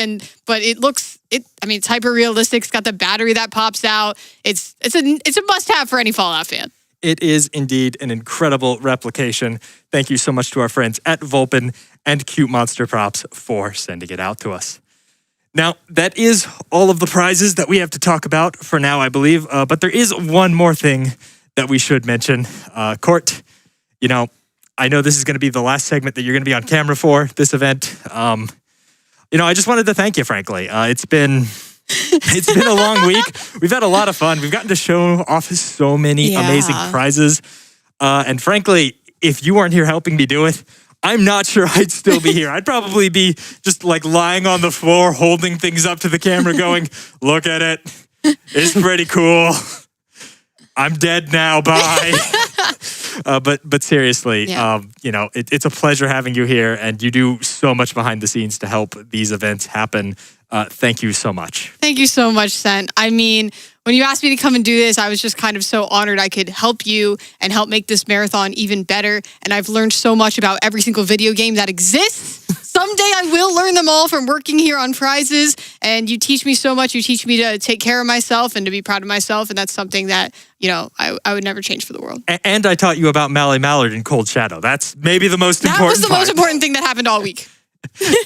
but it's hyper realistic. It's got the battery that pops out. It's a must-have for any Fallout fan. It is indeed an incredible replication. Thank you so much to our friends at Vulpin and Cute Monster Props for sending it out to us. Now, that is all of the prizes that we have to talk about for now, I believe. But there is one more thing that we should mention. Court, I know this is going to be the last segment that you're going to be on camera for this event. I just wanted to thank you, frankly. It's been a long week. We've had a lot of fun. We've gotten to show off so many amazing prizes. And frankly, if you weren't here helping me do it, I'm not sure I'd still be here. I'd probably be just lying on the floor, holding things up to the camera going, look at it. It's pretty cool. I'm dead now. Bye. But seriously, it's a pleasure having you here, and you do so much behind the scenes to help these events happen. Thank you so much. Thank you so much, Sent. I mean, when you asked me to come and do this, I was just kind of so honored I could help you and help make this marathon even better. And I've learned so much about every single video game that exists. Someday I will learn them all from working here on prizes. And you teach me so much. You teach me to take care of myself and to be proud of myself. And that's something that, I would never change for the world. And I taught you about Mally Mallard and Cold Shadow. That's maybe the most important That was the part. most important thing that happened all week.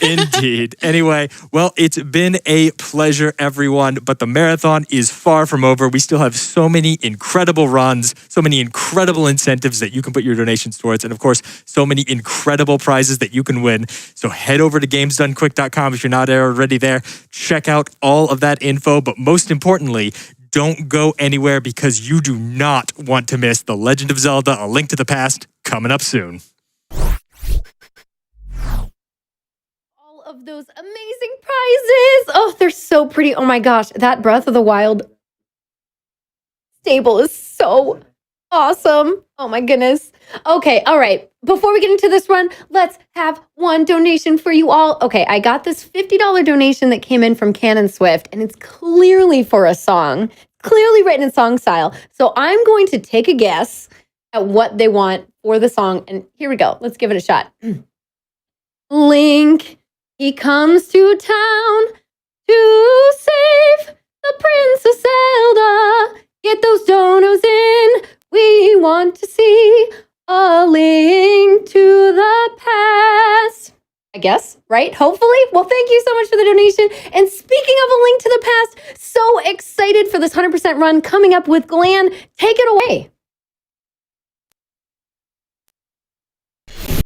Indeed. Anyway, well, it's been a pleasure, everyone, but the marathon is far from over. We still have so many incredible runs, so many incredible incentives that you can put your donations towards, and of course, so many incredible prizes that you can win. So head over to gamesdonequick.com if you're not already there. Check out all of that info, but most importantly, don't go anywhere because you do not want to miss The Legend of Zelda: A Link to the Past coming up soon. Of those amazing prizes. Oh, they're so pretty. Oh my gosh, that Breath of the Wild stable is so awesome. Oh my goodness. Okay, all right. Before we get into this run, let's have one donation for you all. Okay, I got this $50 donation that came in from Canon Swift, and it's clearly for a song, clearly written in song style. So I'm going to take a guess at what they want for the song, and here we go. Let's give it a shot. Link. He comes to town to save the Princess Zelda. Get those donos in. We want to see a link to the past. I guess, right? Hopefully. Well, thank you so much for the donation. And speaking of a link to the past, so excited for this 100% run coming up with Glenn. Take it away.